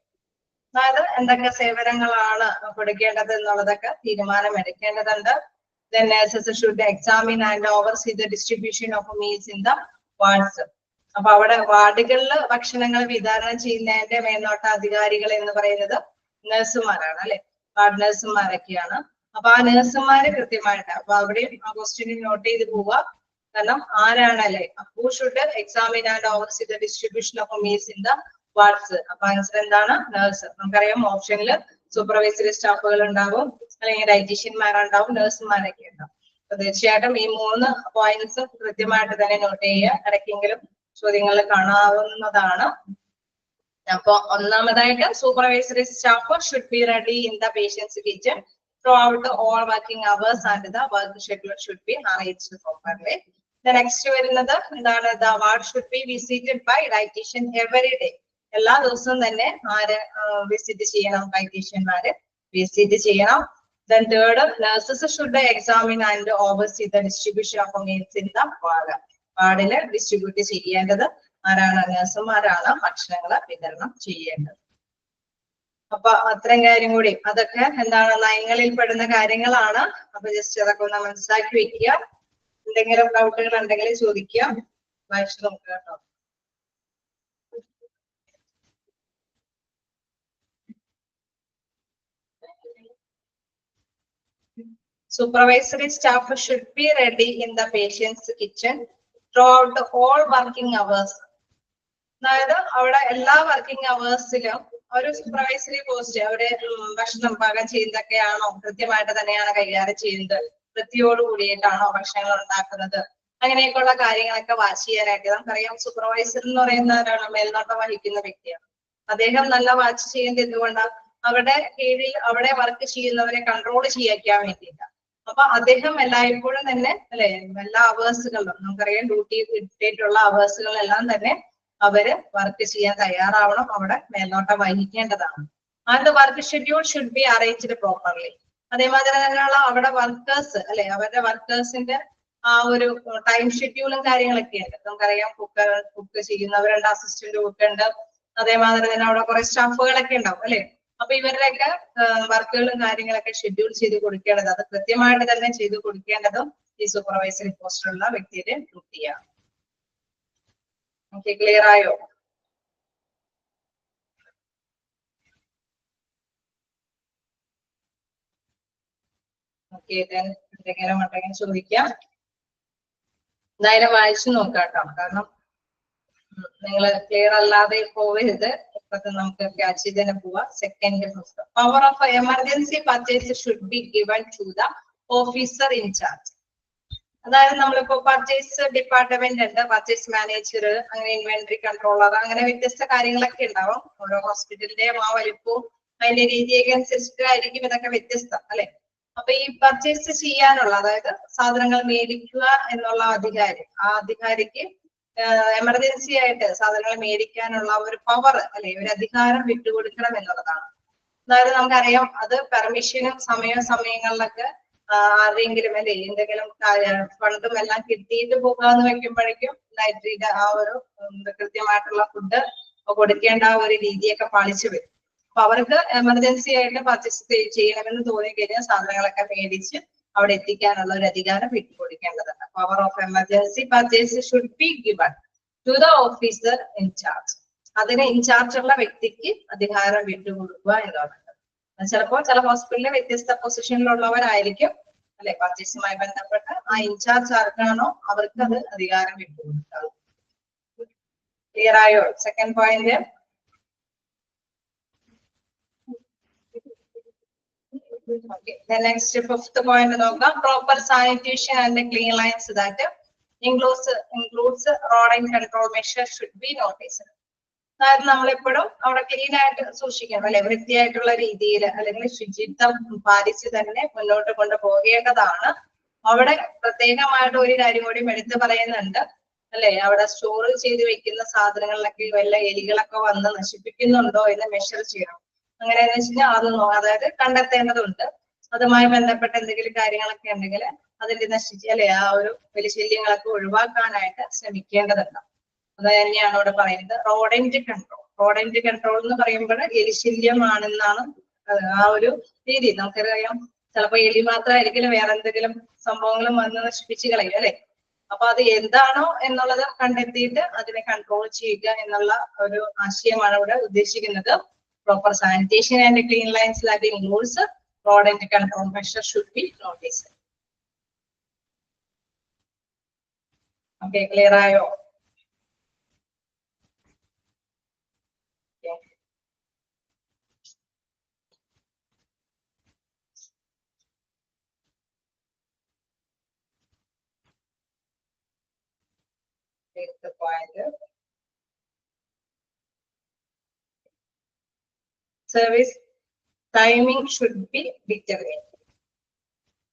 അതായത് എന്തൊക്കെ സേവനങ്ങളാണ് കൊടുക്കേണ്ടത് എന്നുള്ളതൊക്കെ തീരുമാനം എടുക്കേണ്ടതുണ്ട്. Then nurses should examine and oversee the distribution of meals in the wards. അപ്പൊ അവിടെ വാർഡുകളിൽ ഭക്ഷണങ്ങൾ വിതരണം ചെയ്യുന്നതിന്റെ മേൽനോട്ട അധികാരികൾ എന്ന് പറയുന്നത് നഴ്സുമാരാണ് അല്ലെ. വാർഡ് നഴ്സുമാരൊക്കെയാണ്. അപ്പൊ ആ നഴ്സുമാര് കൃത്യമായിട്ട് അപ്പൊ അവിടെയും ആ ക്വസ്റ്റ്യനിൽ നോട്ട് ചെയ്ത് പോവുക. കാരണം ആരാണ് അല്ലെ, who should examine and oversee the distribution of meals in the wards. അപ്പൊ ആൻസർ എന്താണ്? നഴ്സ്. നമുക്കറിയാം ഓപ്ഷനിൽ സൂപ്പർവൈസറി സ്റ്റാഫുകൾ ഉണ്ടാവും, അല്ലെങ്കിൽ ഡയറ്റീഷ്യന്മാരുണ്ടാവും, നഴ്സുമാരൊക്കെ ഉണ്ടാവും. അപ്പൊ തീർച്ചയായിട്ടും ഈ 3 പോയിന്റ്സും കൃത്യമായിട്ട് തന്നെ നോട്ട് ചെയ്യുക. ഇടയ്ക്കെങ്കിലും ചോദ്യങ്ങളിൽ കാണാവുന്നതാണ്. അപ്പൊ ഒന്നാമതായിട്ട് supervisory staff should be ready in the patients kitchen throughout all working hours and the work schedule should be arranged properly. The next വരുന്നത് എന്താണ്? The ward should be visited by dietitian every day. എല്ലാ ദിവസവും തന്നെ ആര് visit ചെയ്യണം? ഡയറ്റീഷ്യന്മാര് visit ചെയ്യണം. Then third, nurses should examine and oversee the distribution of meals in the ward. വാർഡില് distribute ചെയ്യേണ്ടത് ആരാണ്? നഴ്സുമാരാണ് ഭക്ഷണങ്ങൾ വിതരണം ചെയ്യേണ്ടത്. അപ്പൊ അത്രയും കാര്യം കൂടി, അതൊക്കെ എന്താണ് നയങ്ങളിൽ പെടുന്ന കാര്യങ്ങളാണ്. അപ്പൊ ജസ്റ്റ് അതൊക്കെ ഒന്ന് മനസ്സിലാക്കി വെക്കുക. എന്തെങ്കിലും ഡൗട്ടുകൾ ഉണ്ടെങ്കിൽ ചോദിക്കുക. വായിച്ചു നോക്കുക കേട്ടോ. Supervisory staff should be ready in the patient's kitchen throughout all working hours. അതായത് അവിടെ എല്ലാ വർക്കിംഗ് അവേഴ്സിലും ഒരു സൂപ്പർവൈസറി പോസ്റ്റ് അവര് ഭക്ഷണം പാകം ചെയ്യുന്നതൊക്കെയാണോ കൃത്യമായിട്ട് തന്നെയാണ് കൈകാര്യം ചെയ്യുന്നത്, വൃത്തിയോട് കൂടിയിട്ടാണോ ഭക്ഷണങ്ങൾ ഉണ്ടാക്കുന്നത്, അങ്ങനെയൊക്കെയുള്ള കാര്യങ്ങളൊക്കെ വാച്ച് ചെയ്യാനായിട്ട്. നമുക്കറിയാം സൂപ്പർവൈസർ എന്ന് പറയുന്ന ഒരാൾ മേൽനോട്ടം വഹിക്കുന്ന വ്യക്തിയാണ്. അദ്ദേഹം നല്ല വാച്ച് ചെയ്യുന്നത് എന്തുകൊണ്ടാണ്? അവിടെ കീഴിൽ അവിടെ വർക്ക് ചെയ്യുന്നവരെ കൺട്രോൾ ചെയ്യിക്കാൻ വേണ്ടിയിട്ടാണ്. അപ്പൊ അദ്ദേഹം എല്ലായ്പ്പോഴും തന്നെ അല്ലെ എല്ലാ അവേഴ്സുകളിലും നമുക്കറിയാം ഡ്യൂട്ടി കിട്ടിയിട്ടുള്ള അവേഴ്സുകളെല്ലാം തന്നെ അവര് വർക്ക് ചെയ്യാൻ തയ്യാറാവണം, അവിടെ മേൽനോട്ടം വഹിക്കേണ്ടതാണ്. And work schedule should be arranged properly. അതേമാതിരി തന്നെയുള്ള അവിടെ വർക്കേഴ്സ് അല്ലെ അവരുടെ വർക്കേഴ്സിന്റെ ആ ഒരു ടൈം ഷെഡ്യൂളും കാര്യങ്ങളൊക്കെ ഉണ്ട്. നമുക്കറിയാം കുക്ക് ചെയ്യുന്നവരുണ്ട്, അസിസ്റ്റന്റ് കുക്ക് ഉണ്ട്, അതേമാതിരി തന്നെ അവിടെ കുറെ സ്റ്റാഫുകളൊക്കെ ഉണ്ടാവും അല്ലെ. അപ്പൊ ഇവരുടെയൊക്കെ വർക്കുകളും കാര്യങ്ങളൊക്കെ ഷെഡ്യൂൾ ചെയ്ത് കൊടുക്കേണ്ടത്, അത് കൃത്യമായിട്ട് തന്നെ ചെയ്ത് കൊടുക്കേണ്ടതും ഈ സൂപ്പർവൈസറി പോസ്റ്റിലുള്ള വ്യക്തിയുടെ ഡ്യൂട്ടിയാണ്. ഓക്കെ, ക്ലിയർ ആയോ? ഓക്കെ, എന്തെങ്കിലും ഉണ്ടെങ്കിൽ ചോദിക്കാം. എന്തായാലും വായിച്ചു നോക്കാം കേട്ടോ, കാരണം നിങ്ങൾ ക്ലിയർ അല്ലാതെ പോവരുത്. ഇപ്പത്തെ നമുക്ക് ക്യാച്ച് ചെയ്ത് തന്നെ പോവാം. സെക്കൻഡ് പുസ്തകം, power of emergency purchase should be given to the officer in charge. അതായത് നമ്മളിപ്പോ പർച്ചേസ് ഡിപ്പാർട്ട്മെന്റ് ഉണ്ട്, പർച്ചേസ് മാനേജർ, അങ്ങനെ ഇൻവെന്ററി കൺട്രോളർ, അങ്ങനെ വ്യത്യസ്ത കാര്യങ്ങളൊക്കെ ഉണ്ടാവും. ഓരോ ഹോസ്പിറ്റലിന്റെയും ആ വലിപ്പവും അതിന്റെ രീതിയൊക്കെ അനുസരിച്ചിട്ടായിരിക്കും ഇതൊക്കെ വ്യത്യസ്തം അല്ലെ. അപ്പൊ ഈ പർച്ചേസ് ചെയ്യാനുള്ള, അതായത് സാധനങ്ങൾ മേടിക്കുക എന്നുള്ള അധികാരി, ആ അധികാരിക്ക് എമർജൻസി ആയിട്ട് സാധനങ്ങൾ മേടിക്കാനുള്ള ഒരു പവർ അല്ലെ, ഒരു അധികാരം വിട്ടുകൊടുക്കണം എന്നുള്ളതാണ്. അതായത് നമുക്കറിയാം അത് പെർമിഷനും സമയങ്ങളിലൊക്കെ ആരെങ്കിലും അല്ലെ എന്തെങ്കിലും ഫണ്ടും എല്ലാം കിട്ടിയിട്ട് പോകാന്ന് വെക്കുമ്പോഴേക്കും നൈട്രിയുടെ ആ ഒരു കൃത്യമായിട്ടുള്ള ഫുഡ് കൊടുക്കേണ്ട ആ ഒരു രീതിയൊക്കെ പാലിച്ചു വരും. അപ്പൊ അവർക്ക് എമർജൻസി ആയിട്ട് പർച്ചേസ് ചെയ്യണമെന്ന് തോന്നിക്കഴിഞ്ഞാൽ സാധനങ്ങളൊക്കെ മേടിച്ച് അവിടെ എത്തിക്കാനുള്ള ഒരു അധികാരം വിട്ടുകൊടുക്കേണ്ടതുണ്ട്. Power of emergency purchase should be given to the officer in charge. അതിന് ഇൻചാർജ് ഉള്ള വ്യക്തിക്ക് അധികാരം വിട്ടുകൊടുക്കുക എന്നുള്ളത്. ചിലപ്പോൾ ചില ഹോസ്പിറ്റലിലെ വ്യത്യസ്ത പൊസിഷനിലുള്ളവരായിരിക്കും അല്ലെ പർച്ചേസുമായി ബന്ധപ്പെട്ട് ആ ഇൻചാർജ് ആർക്കാണോ അവർക്ക് അത് അധികാരം വിട്ടുകൊടുക്കുക. ക്ലിയർ ആയോ? Second point. Okay, the next fifth point നോക്കാം. Proper sanitation and clean lines that includes rodent control measures should be noticed. അതായത് നമ്മളെപ്പോഴും അവിടെ ക്ലീൻ ആയിട്ട് സൂക്ഷിക്കണം അല്ലെ, വൃത്തിയായിട്ടുള്ള രീതിയിൽ അല്ലെങ്കിൽ ശുചിത്വം പാലിച്ച് തന്നെ മുന്നോട്ട് കൊണ്ടുപോകേണ്ടതാണ്. അവിടെ പ്രത്യേകമായിട്ട് ഒരു കാര്യം കൂടി എടുത്തു പറയുന്നുണ്ട് അല്ലെ, അവിടെ സ്റ്റോർ ചെയ്ത് വെക്കുന്ന സാധനങ്ങളിലൊക്കെ വല്ല എലികളൊക്കെ വന്ന് നശിപ്പിക്കുന്നുണ്ടോ എന്ന് മെഷർ ചെയ്യണം. അങ്ങനെയെന്ന് വെച്ച് കഴിഞ്ഞാൽ അത് അതായത് കണ്ടെത്തേണ്ടതുണ്ട്. അതുമായി ബന്ധപ്പെട്ട എന്തെങ്കിലും കാര്യങ്ങളൊക്കെ ഉണ്ടെങ്കിൽ അതിന്റെ നശിച്ച് അല്ലെ ആ ഒരു വലിശല്യങ്ങളൊക്കെ ഒഴിവാക്കാനായിട്ട് ശ്രമിക്കേണ്ടതുണ്ട്. അത് തന്നെയാണ് ഇവിടെ പറയുന്നത്. റോഡന്റ് കൺട്രോൾ എന്ന് പറയുമ്പോൾ എലിശല്യമാണെന്നാണ് ആ ഒരു രീതി. നമുക്കറിയാം ചിലപ്പോ എലി മാത്രമായിരിക്കും വേറെ എന്തെങ്കിലും സംഭവങ്ങളും വന്ന് നശിപ്പിച്ച് കളയും അല്ലെ. അപ്പൊ അത് എന്താണോ എന്നുള്ളത് കണ്ടെത്തിയിട്ട് അതിനെ കൺട്രോൾ ചെയ്യുക എന്നുള്ള ഒരു ആശയമാണ് ഇവിടെ ഉദ്ദേശിക്കുന്നത്. Proper sanitation and clean lines that includes rodent control measures should be noticed. Okay, clear ആയോ? Point service timing should be determined.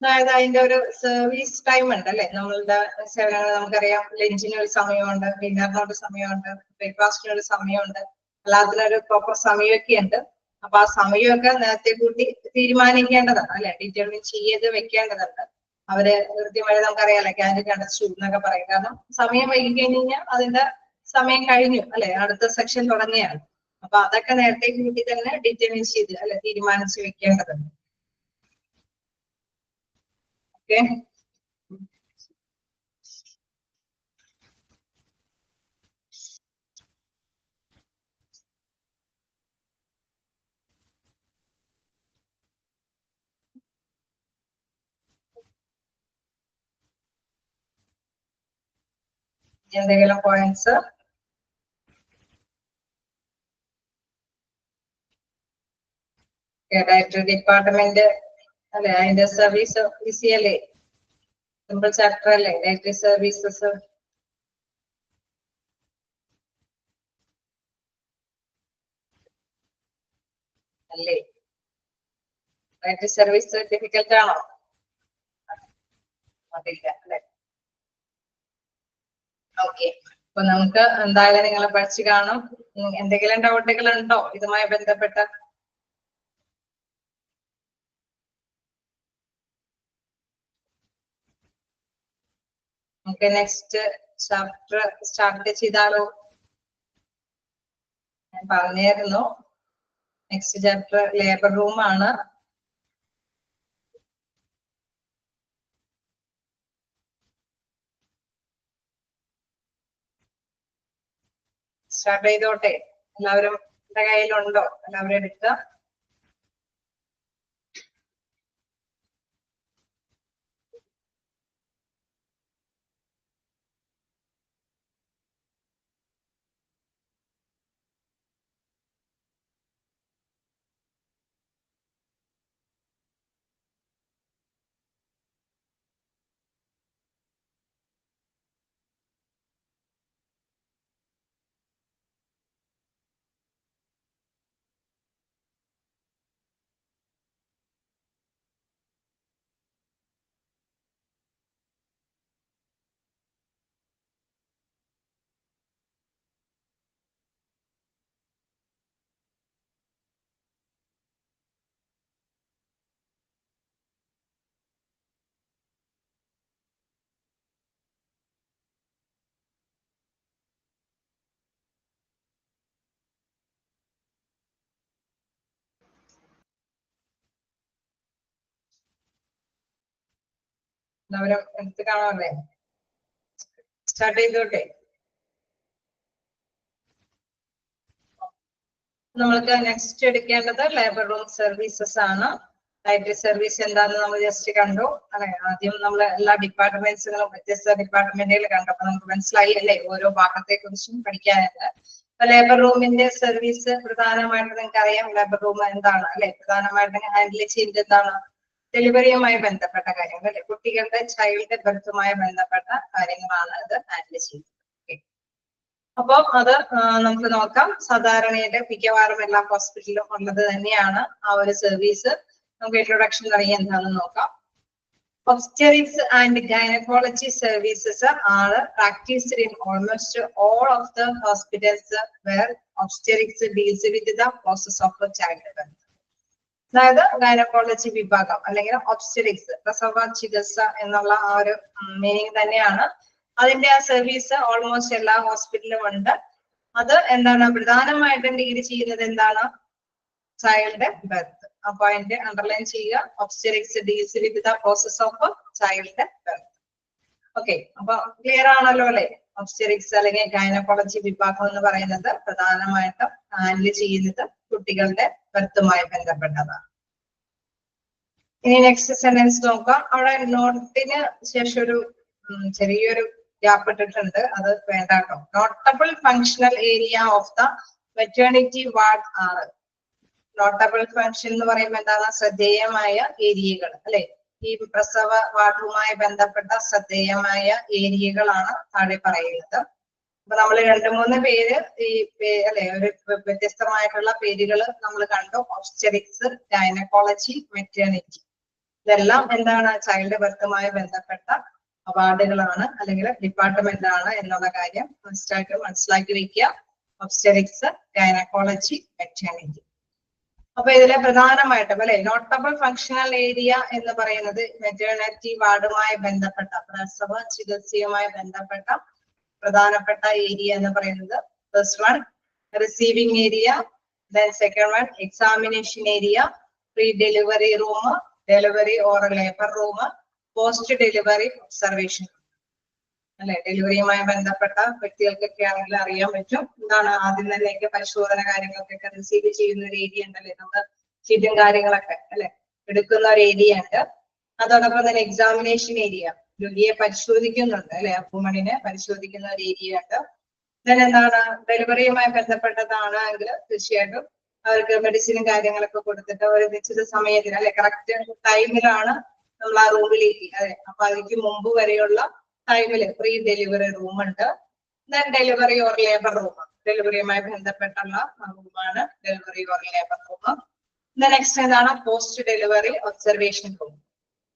അതായത് അതിന്റെ ഒരു സർവീസ് ടൈം ഉണ്ട് അല്ലെ. നമ്മളുടെ സേവനങ്ങൾ നമുക്കറിയാം, ലഞ്ചിന് ഒരു സമയമുണ്ട്, ഡിന്നറിനൊരു സമയമുണ്ട്, ബ്രേക്ക്ഫാസ്റ്റിന് ഒരു സമയമുണ്ട്, എല്ലാത്തിനൊരു പ്രോപ്പർ സമയമൊക്കെ ഉണ്ട്. അപ്പൊ ആ സമയമൊക്കെ നേരത്തെ കൂട്ടി തീരുമാനിക്കേണ്ടതാണ് അല്ലെ, ഡിറ്റർമിൻ ചെയ്ത് വെക്കേണ്ടതുണ്ട്. അവര് കൃത്യമായി നമുക്കറിയാലോ, ക്യാൻഡിഡ് അണ്ടർസ്റ്റുഡ് എന്നൊക്കെ പറയും. കാരണം സമയം വൈകി കഴിഞ്ഞ് കഴിഞ്ഞാൽ അതിന്റെ സമയം കഴിഞ്ഞു അല്ലെ, അടുത്ത സെക്ഷൻ തുടങ്ങിയാണ്. അപ്പൊ അതൊക്കെ നേരത്തെ കൂട്ടി തന്നെ ഡിറ്റർമിൻ ചെയ്ത് അല്ലെ തീരുമാനിച്ച് വെക്കേണ്ടതുണ്ട്. ഓക്കെ, എന്തെങ്കിലും പോയിന്റ്സ്? ഡയറക്ടർ ഡിപ്പാർട്ട്മെന്റ് അല്ലെ, അതിന്റെ സർവീസ് ഈസി അല്ലേ, സിമ്പിൾ ചാപ്റ്റർ അല്ലേ ഡയറക്ടറി സർവീസസ്. അല്ലേ, ഡയറക്ടറി സർവീസ് ഡിഫിക്കൽട്ട് ആണോ? അതില്ല അല്ലെ. ഓക്കെ, അപ്പൊ നമുക്ക് എന്തായാലും നിങ്ങൾ പഠിച്ചു കാണും. എന്തെങ്കിലും ഡൗട്ടുകൾ ഉണ്ടോ ഇതുമായി ബന്ധപ്പെട്ട? നമുക്ക് നെക്സ്റ്റ് ചാപ്റ്റർ സ്റ്റാർട്ട് ചെയ്താലോ? ഞാൻ പറഞ്ഞായിരുന്നു, നെക്സ്റ്റ് ചാപ്റ്റർ ലേബർ റൂം ആണ്. സ്റ്റാർട്ട് ചെയ്തോട്ടെ? എല്ലാവരും എന്റെ കയ്യിലുണ്ടോ? എല്ലാവരും എടുക്കുക. എല്ലാവരും എടുത്ത് കാണാമല്ലേ? സ്റ്റാർട്ട് ചെയ്തോട്ടെ? നമ്മൾക്ക് നെക്സ്റ്റ് എടുക്കേണ്ടത് ലേബർ റൂം സർവീസസ് ആണ്. ഡയറക്ടറി സർവീസ് എന്താണെന്ന് നമ്മൾ ജസ്റ്റ് കണ്ടു അല്ലെ. ആദ്യം നമ്മൾ എല്ലാ ഡിപ്പാർട്ട്മെന്റ്സുകളും വ്യത്യസ്ത ഡിപ്പാർട്ട്മെന്റുകൾ കണ്ടപ്പോൾ നമുക്ക് മനസ്സിലായി അല്ലെ, ഓരോ ഭാഗത്തെ കുറിച്ചും പഠിക്കാനുണ്ട്. അപ്പൊ ലേബർ റൂമിന്റെ സർവീസ് പ്രധാനമായിട്ട് നിങ്ങൾക്ക് അറിയാം, ലേബർ റൂം എന്താണ് അല്ലെ, പ്രധാനമായിട്ടും ഹാൻഡിൽ ചെയ്യുന്നത് എന്താണ്? ഡെലിവറിയുമായി ബന്ധപ്പെട്ട കാര്യങ്ങൾ അല്ലെ, കുട്ടികളുടെ ചൈൽഡ് ബർത്തുമായി ബന്ധപ്പെട്ട കാര്യങ്ങളാണ് ഇത് ഹാൻഡിൽ ചെയ്യുന്നത്. അപ്പൊ അത് നമുക്ക് നോക്കാം. സാധാരണയായിട്ട് മിക്കവാറും എല്ലാ ഹോസ്പിറ്റലിലും ഉള്ളത് തന്നെയാണ് ആ ഒരു സർവീസ്. നമുക്ക് ഇൻട്രൊഡക്ഷൻ തുടങ്ങി എന്താണെന്ന് നോക്കാം. Obstetrics and gynaecology services are practiced in almost all of the hospitals where obstetrics deals with the process of childbirth. അതായത് ഗൈനക്കോളജി വിഭാഗം അല്ലെങ്കിൽ ഒബ്സ്റ്റെറിക്സ്, പ്രസവ ചികിത്സ എന്നുള്ള ആ ഒരു മീനിങ് തന്നെയാണ്. അതിന്റെ ആ സർവീസ് ഓൾമോസ്റ്റ് എല്ലാ ഹോസ്പിറ്റലിലും ഉണ്ട്. അത് എന്താണ് പ്രധാനമായിട്ടും ഡീൽ ചെയ്യുന്നത് എന്താണ്? Childbirth. അപ്പൊ അതിന്റെ അണ്ടർലൈൻ ചെയ്യുക, obstetrics deals with the process of childbirth. Okay, അപ്പൊ ക്ലിയർ ആണല്ലോ അല്ലെ? ഒബ്സ്റ്റെറിക്സ് അല്ലെങ്കിൽ ഗൈനക്കോളജി വിഭാഗം എന്ന് പറയുന്നത് പ്രധാനമായിട്ടും ഹാൻഡിൽ ചെയ്യുന്നത് കുട്ടികളുടെ ബർത്തുമായി ബന്ധപ്പെട്ടതാണ്. ഇനി നെക്സ്റ്റ് സെന്റൻസ് നോക്കാം. അവിടെ നോട്ടിന് ശേഷം ഒരു ചെറിയൊരു ഗ്യാപ്പ് ഇട്ടിട്ടുണ്ട്, അത് വേണ്ട കേട്ടോ. Notable functional area of the maternity ward ആണ്. നോട്ടബിൾ ഫങ്ഷൻ എന്ന് പറയുമ്പോൾ എന്താണ്? ശ്രദ്ധേയമായ ഏരിയകൾ അല്ലെ? ഈ പ്രസവ വാർഡുമായി ബന്ധപ്പെട്ട ശ്രദ്ധേയമായ ഏരിയകളാണ് താഴെ പറയുന്നത്. അപ്പൊ നമ്മൾ 2-3 പേര് ഈ അല്ലെ ഒരു വ്യത്യസ്തമായിട്ടുള്ള പേരുകൾ നമ്മൾ കണ്ടു. ഒബ്സ്റ്റെറിക്സ്, ഗൈനക്കോളജി, മെറ്റേണിറ്റി. ഇതെല്ലാം എന്താണ്? ചൈൽഡ് ബർത്തുമായി ബന്ധപ്പെട്ട അവാർഡുകളാണ് അല്ലെങ്കിൽ ഡിപ്പാർട്ട്മെന്റ് ആണ് എന്നുള്ള കാര്യം മനസ്സിലാക്കി വെക്കുക. ഒബ്സ്റ്റെറിക്സ്, ഗൈനക്കോളജി, മെറ്റേണിറ്റി. അപ്പൊ ഇതിലെ പ്രധാനമായിട്ടും അല്ലെ നോട്ടബിൾ ഫങ്ഷണൽ ഏരിയ എന്ന് പറയുന്നത് മെറ്റേണിറ്റി വാർഡുമായി ബന്ധപ്പെട്ട പ്രസവ ചികിത്സയുമായി ബന്ധപ്പെട്ട പ്രധാനപ്പെട്ട ഏരിയ എന്ന് പറയുന്നത് first one receiving area, then second one examination area, pre delivery room, delivery or labour room, post delivery observation അല്ലെ? ഡെലിവറിയുമായി ബന്ധപ്പെട്ട വ്യക്തികൾക്കൊക്കെ ആണെങ്കിൽ അറിയാൻ പറ്റും എന്താണ് ആദ്യം തന്നെയൊക്കെ പരിശോധന കാര്യങ്ങൾക്കൊക്കെ റിസീവ് ചെയ്യുന്ന ഒരു ഏരിയ ഉണ്ടല്ലേ, നമ്മൾ ഫിറ്റും കാര്യങ്ങളൊക്കെ അല്ലെ എടുക്കുന്ന ഒരു ഏരിയ ഉണ്ട്. അതോടൊപ്പം തന്നെ എക്സാമിനേഷൻ ഏരിയ, രോഗിയെ പരിശോധിക്കുന്നുണ്ട് അല്ലെ, വുമണിനെ പരിശോധിക്കുന്ന ഒരു ഏരിയ ഉണ്ട്. ദെൻ എന്താണ് ഡെലിവറിയുമായി ബന്ധപ്പെട്ടതാണെങ്കിൽ തീർച്ചയായിട്ടും അവർക്ക് മെഡിസിനും കാര്യങ്ങളൊക്കെ കൊടുത്തിട്ട് ഒരു നിശ്ചിത സമയത്തിന് അല്ലെ കറക്റ്റ് ടൈമിലാണ് നമ്മൾ ആ റൂമിലേക്ക് അല്ലെ, അപ്പൊ അതിക്ക് മുമ്പ് വരെയുള്ള ടൈമില് പ്രീ ഡെലിവറി റൂം ഉണ്ട്. Then delivery or labour room, ഡെലിവറിയുമായി ബന്ധപ്പെട്ടുള്ള റൂമാണ് delivery or labour room. Next എന്താണ് പോസ്റ്റ് ഡെലിവറി ഒബ്സർവേഷൻ റൂം.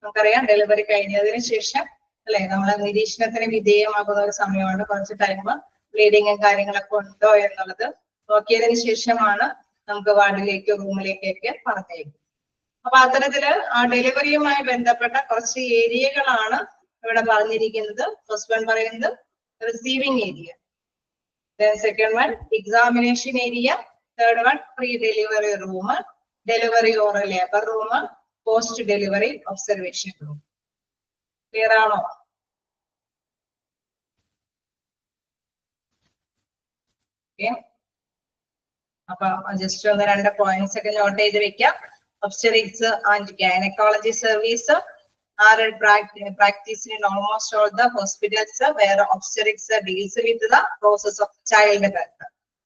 നമുക്കറിയാം ഡെലിവറി കഴിഞ്ഞതിന് ശേഷം അല്ലെ നമ്മളെ നിരീക്ഷണത്തിന് വിധേയമാകുന്ന ഒരു സമയമാണ്. കുറച്ച് ടൈം ബ്ലീഡിങ്ങും കാര്യങ്ങളൊക്കെ ഉണ്ടോ എന്നുള്ളത് നോക്കിയതിന് ശേഷമാണ് നമുക്ക് വാർഡിലേക്ക് റൂമിലേക്കൊക്കെ പറഞ്ഞേക്കും. അപ്പൊ അത്തരത്തില് ആ ഡെലിവറിയുമായി ബന്ധപ്പെട്ട കുറച്ച് ഏരിയകളാണ് ഇവിടെ പറഞ്ഞിരിക്കുന്നത്. ഫസ്റ്റ് വൺ പറയുന്നത് receiving area, second one examination area, third one pre delivery room, delivery or labour room, post delivery observation room. Clear ആണോ? അപ്പൊ ജസ്റ്റ് ഒന്ന് 2 പോയിന്റ്സ് ഒക്കെ നോട്ട് ചെയ്ത് വെക്കാം. Obstetrics and gynaecology service are practiced in almost all the hospitals where obstetrics deals with the process of childbirth.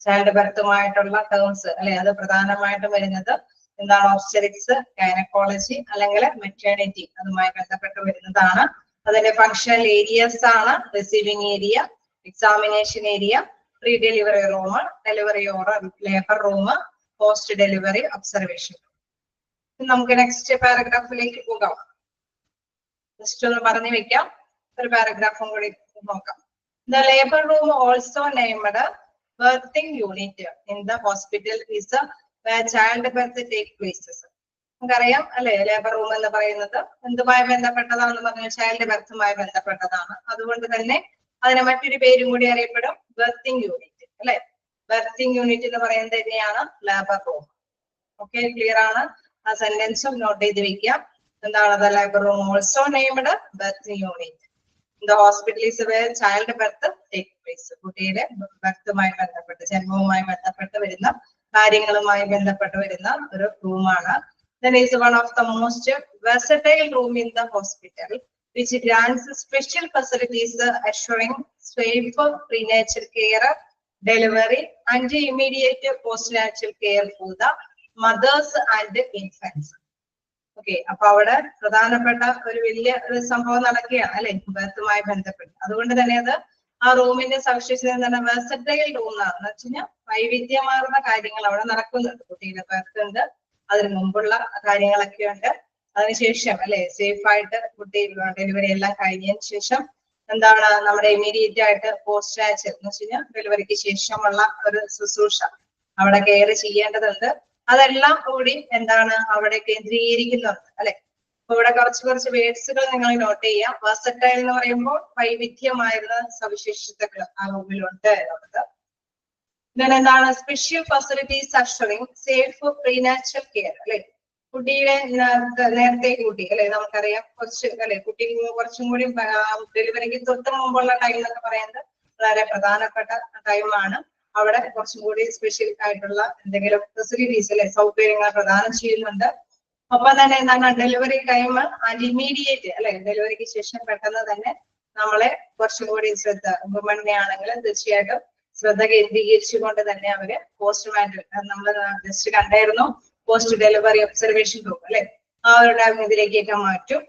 ചൈൽഡ്ബർത്തുമായിട്ടുള്ള terms അല്ലെ, അത് പ്രധാനമായിട്ടും വരുന്നത് എന്താണ്? ഒബ്സ്റ്റെറിക്സ്, ഗൈനക്കോളജി അല്ലെങ്കിൽ മെറ്റേണിറ്റി, അതുമായി ബന്ധപ്പെട്ട് വരുന്നതാണ്. അതിന്റെ ഫങ്ഷണൽ ഏരിയസ് ആണ് receiving area, examination area, pre delivery room, delivery or labour room, post delivery observation. നമുക്ക് നെക്സ്റ്റ് പാരഗ്രാഫിലേക്ക് പോകാം. ജസ്റ്റ് ഒന്ന് പറഞ്ഞു വെക്കാം, ഒരു പാരഗ്രാഫും കൂടി നോക്കാം. The labor room also named birthing unit in the hospital is where childbirth take places. നമുക്കറിയാം അല്ലെ, ലേബർ റൂം എന്ന് പറയുന്നത് എന്തുമായി ബന്ധപ്പെട്ടതാണെന്ന് പറഞ്ഞാൽ ചൈൽഡ് ബർത്തുമായി ബന്ധപ്പെട്ടതാണ്. അതുകൊണ്ട് തന്നെ അതിന് മറ്റൊരു പേരും കൂടി അറിയപ്പെടും, ബർത്തിങ് യൂണിറ്റ് അല്ലെ. ബർത്തിങ് യൂണിറ്റ് എന്ന് പറയുന്നത് തന്നെയാണ് ലേബർ റൂം. ഓക്കെ, ക്ലിയർ ആണ്? ആ സെന്റൻസും നോട്ട് ചെയ്ത് വെക്കാം. എന്താണ്? The labor room also named birthing unit. The hospital is where child birth take place. കുട്ടിയുടെ ബർത്തുമായി ബന്ധപ്പെട്ട് ജന്മവുമായി ബന്ധപ്പെട്ട് വരുന്ന കാര്യങ്ങളുമായി ബന്ധപ്പെട്ട് വരുന്ന ഒരു റൂമാണ്. Then is one of the most versatile room in the hospital, which grants special facilities assuring safe prenatal care, delivery, and immediate postnatal care for the mothers and infants. Okay, അപ്പൊ അവിടെ പ്രധാനപ്പെട്ട ഒരു വലിയ ഒരു സംഭവം നടക്കുകയാണ് അല്ലെ ബർത്തുമായി ബന്ധപ്പെട്ട്. അതുകൊണ്ട് തന്നെ അത് ആ റൂമിന്റെ സവിശേഷത എന്താണ്? വെർസറ്റൈൽ റൂം എന്നാണ് വെച്ച് കഴിഞ്ഞാൽ വൈവിധ്യമാർന്ന കാര്യങ്ങൾ അവിടെ നടക്കുന്നുണ്ട്. കുട്ടിയുടെ ബർത്ത് ഉണ്ട്, അതിന് മുമ്പുള്ള കാര്യങ്ങളൊക്കെ ഉണ്ട്, അതിനുശേഷം അല്ലെ സേഫ് ആയിട്ട് കുട്ടി ഡെലിവറി എല്ലാം കഴിഞ്ഞതിന് ശേഷം എന്താണ് നമ്മുടെ ഇമ്മീഡിയറ്റ് ആയിട്ട് പോസ്റ്റ് നാച്ചൽ എന്ന് വെച്ച് കഴിഞ്ഞാൽ ഡെലിവറിക്ക് ശേഷമുള്ള ഒരു ശുശ്രൂഷ അവിടെ കെയർ ചെയ്യേണ്ടതുണ്ട്. അതെല്ലാം കൂടി എന്താണ് അവിടെ കേന്ദ്രീകരിക്കുന്നുണ്ട് അല്ലെ. അപ്പൊ ഇവിടെ കുറച്ച് വേർഡ്സുകൾ നിങ്ങൾ നോട്ട് ചെയ്യാം. വെർസറ്റൈൽ എന്ന് പറയുമ്പോൾ വൈവിധ്യമായിരുന്ന സവിശേഷതകൾ ആ റൂമിലുണ്ട് എന്നുള്ളത്. പിന്നെ എന്താണ്? സ്പെഷ്യൽ ഫെസിലിറ്റീസ് അഷറിംഗ് സേഫ് പ്രീനാച്ചുറൽ കെയർ അല്ലെ. കുട്ടിയുടെ നേരത്തെ കൂട്ടി അല്ലെ, നമുക്കറിയാം കുറച്ച് അല്ലെ കുട്ടി കുറച്ചും കൂടി ഡെലിവറിക്ക് തൊട്ട് മുമ്പുള്ള ടൈം എന്നൊക്കെ പറയുന്നത് വളരെ പ്രധാനപ്പെട്ട ടൈമാണ്. അവിടെ കുറച്ചും കൂടി സ്പെഷ്യൽ ആയിട്ടുള്ള എന്തെങ്കിലും ഫെസിലിറ്റീസ് അല്ലെ സൗകര്യങ്ങൾ പ്രദാനം ചെയ്യുന്നുണ്ട്. ഒപ്പം തന്നെ എന്താണ്? ഡെലിവറി ടൈം ആൻഡ് ഇമ്മീഡിയറ്റ് അല്ലെ, ഡെലിവറിക്ക് ശേഷം പെട്ടെന്ന് തന്നെ നമ്മളെ കുറച്ചും കൂടി ശ്രദ്ധ വുമണിനെ ആണെങ്കിലും തീർച്ചയായിട്ടും ശ്രദ്ധ കേന്ദ്രീകരിച്ചുകൊണ്ട് തന്നെ അവര് പോസ്റ്റ്മാറ്റം നമ്മൾ ജസ്റ്റ് കണ്ടായിരുന്നു പോസ്റ്റ് ഡെലിവറി ഒബ്സർവേഷൻ റൂം അല്ലെ ആ ഒരു ഇതിലേക്കൊക്കെ മാറ്റും.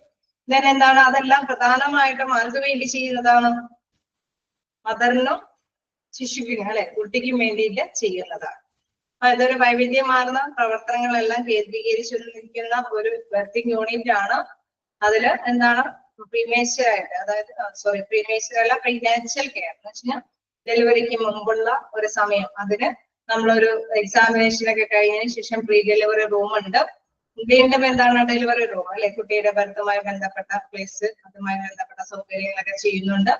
ദെൻ എന്താണ് അതെല്ലാം പ്രധാനമായിട്ടും ആർക്ക് വേണ്ടി ചെയ്യുന്നതാണ്? മദറിനും ശിശുവിനും അല്ലെ കുട്ടിക്കും വേണ്ടിയിട്ട് ചെയ്യുന്നതാണ്. അതൊരു വൈവിധ്യമാർന്ന പ്രവർത്തനങ്ങളെല്ലാം കേന്ദ്രീകരിച്ചിരിക്കുന്ന ഒരു ബർത്തിങ് യൂണിറ്റ് ആണ്. അതില് എന്താണ് പ്രീമേച്ചർ ആയിട്ട് അതായത് പ്രീമേച്ചർ അല്ല പ്രീനാച്ചുറൽ കെയർ എന്ന് വെച്ചാൽ ഡെലിവറിക്ക് മുമ്പുള്ള ഒരു സമയം അതിന് നമ്മളൊരു എക്സാമിനേഷൻ ഒക്കെ കഴിഞ്ഞതിന് ശേഷം പ്രീ ഡെലിവറി റൂം ഉണ്ട്. വീണ്ടും എന്താണ് ഡെലിവറി റൂം അല്ലെ കുട്ടിയുടെ ബർത്തുമായി ബന്ധപ്പെട്ട പ്ലേസ് അതുമായി ബന്ധപ്പെട്ട സൗകര്യങ്ങളൊക്കെ ചെയ്യുന്നുണ്ട്.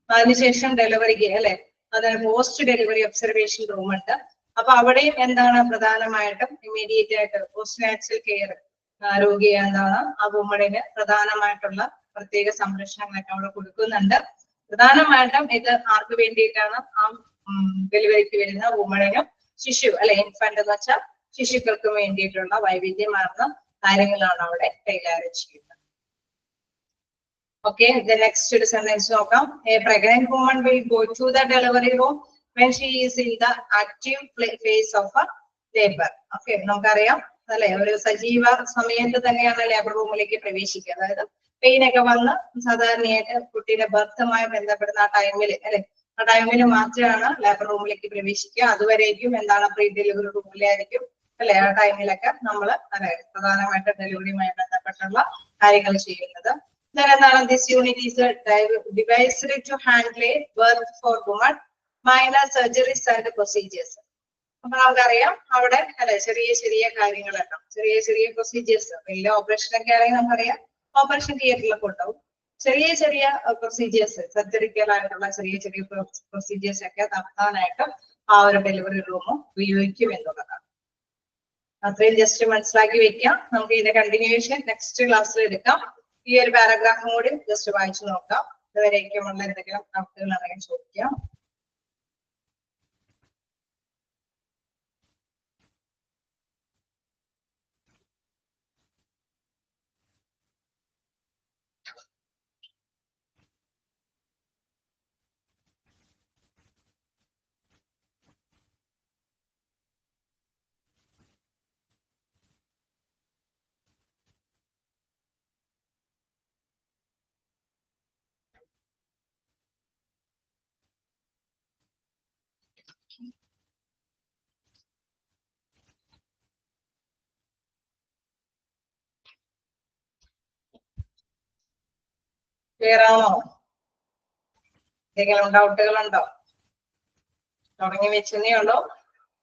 അതിനുശേഷം ഡെലിവറിക്ക് അല്ലെ അതായത് പോസ്റ്റ് ഡെലിവറി ഒബ്സർവേഷൻ റൂം ഉണ്ട്. അപ്പൊ അവിടെയും എന്താണ് പ്രധാനമായിട്ടും ഇമ്മീഡിയറ്റ് ആയിട്ട് പോസ്റ്റ് നാച്ചുറൽ കെയർ രോഗി എന്താണ് ആ വുമണിന് പ്രധാനമായിട്ടുള്ള പ്രത്യേക സംരക്ഷണങ്ങളൊക്കെ അവിടെ കൊടുക്കുന്നുണ്ട്. പ്രധാനമായിട്ടും ഇത് ആർക്ക് വേണ്ടിയിട്ടാണ്? ആ ഡെലിവറിക്ക് വരുന്ന വുമണിനും ശിശു അല്ലെ ഇൻഫന്റ് എന്ന് വെച്ചാൽ ശിശുക്കൾക്ക് വേണ്ടിയിട്ടുള്ള വൈവിധ്യമാർന്ന കാര്യങ്ങളാണ് അവിടെ കൈകാര്യം ചെയ്യുന്നത്. Okay, the next sentence നോക്കാം. A pregnant woman will go to the delivery room when she is in the active phase of a labor. Okay, നമുക്കറിയാം അല്ലെ ഒരു സജീവ സമയത്ത് തന്നെയാണ് ലേബർ റൂമിലേക്ക് പ്രവേശിക്കുക. അതായത് പെയിൻ ഒക്കെ വന്ന് സാധാരണയായിട്ട് കുട്ടിയുടെ ബർത്തുമായി ബന്ധപ്പെടുന്ന ആ ടൈമിൽ അല്ലെ ആ ടൈമിൽ മാത്രമാണ് ലേബർ റൂമിലേക്ക് പ്രവേശിക്കുക. അതുവരേക്കും എന്താണ് പ്രീ ഡെലിവറി റൂമിലായിരിക്കും അല്ലെ ആ ടൈമിലൊക്കെ നമ്മൾ അല്ലെ പ്രധാനമായിട്ട് ഡെലിവറിയുമായി ബന്ധപ്പെട്ടുള്ള കാര്യങ്ങൾ ചെയ്യുന്നത്. This unit is devised to handle birth for women, minor surgeries and procedures. അപ്പൊ നമുക്കറിയാം അവിടെ അല്ലെ ചെറിയ ചെറിയ കാര്യങ്ങളെല്ലാം ചെറിയ ചെറിയ പ്രൊസീജിയേഴ്സ് വലിയ ഓപ്പറേഷൻ ഒക്കെ ആണെങ്കിൽ നമുക്കറിയാം ഓപ്പറേഷൻ തിയേറ്ററിലൊക്കെ ഉണ്ടാവും. ചെറിയ ചെറിയ പ്രൊസീജിയേഴ്സ് സർജറിക്കൽ ആയിട്ടുള്ള ചെറിയ ചെറിയ പ്രൊസീജിയേഴ്സ് ഒക്കെ നടത്താനായിട്ട് ആ ഒരു ഡെലിവറി റൂം ഉപയോഗിക്കും എന്നുള്ളതാണ്. അത്രയും ജസ്റ്റ് മനസ്സിലാക്കി വെക്കാം. നമുക്ക് ഇതിന്റെ കണ്ടിന്യൂവേഷൻ നെക്സ്റ്റ് ക്ലാസ്സിൽ എടുക്കാം. ഈ ഒരു പാരഗ്രാഫും കൂടി ജസ്റ്റ് വായിച്ചു നോക്കാം. ഇതുവരേക്കുമുള്ള എന്തെങ്കിലും ഡൗട്ടുകൾ ഉണ്ടെങ്കിൽ ചോദിക്കാം. ക്ലിയർ ആണോ? എന്തെങ്കിലും ഡൗട്ടുകൾ ഉണ്ടോ? തുടങ്ങി വെച്ചേ ഉള്ളൂ.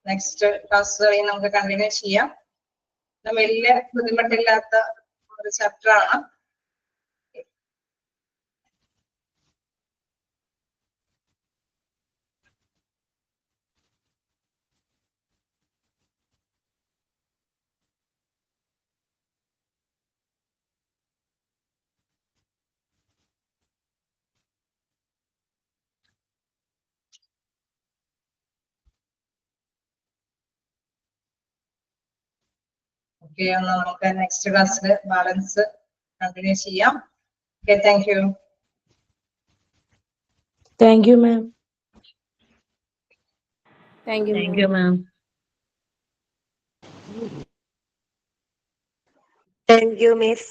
നെക്സ്റ്റ് ക്ലാസ് നമുക്ക് കണ്ടിന്യൂ ചെയ്യാം. വലിയ ബുദ്ധിമുട്ടില്ലാത്ത ഒരു ചാപ്റ്റർ ആണ്. ഓക്കെ, നമുക്ക് നെക്സ്റ്റ് ക്ലാസ്സിൽ ബാലൻസ് കണ്ടിന്യൂ ചെയ്യാം. Okay, thank you. Thank you, ma'am. Thank you, Thank ma'am. you, ma'am. Thank you, Miss.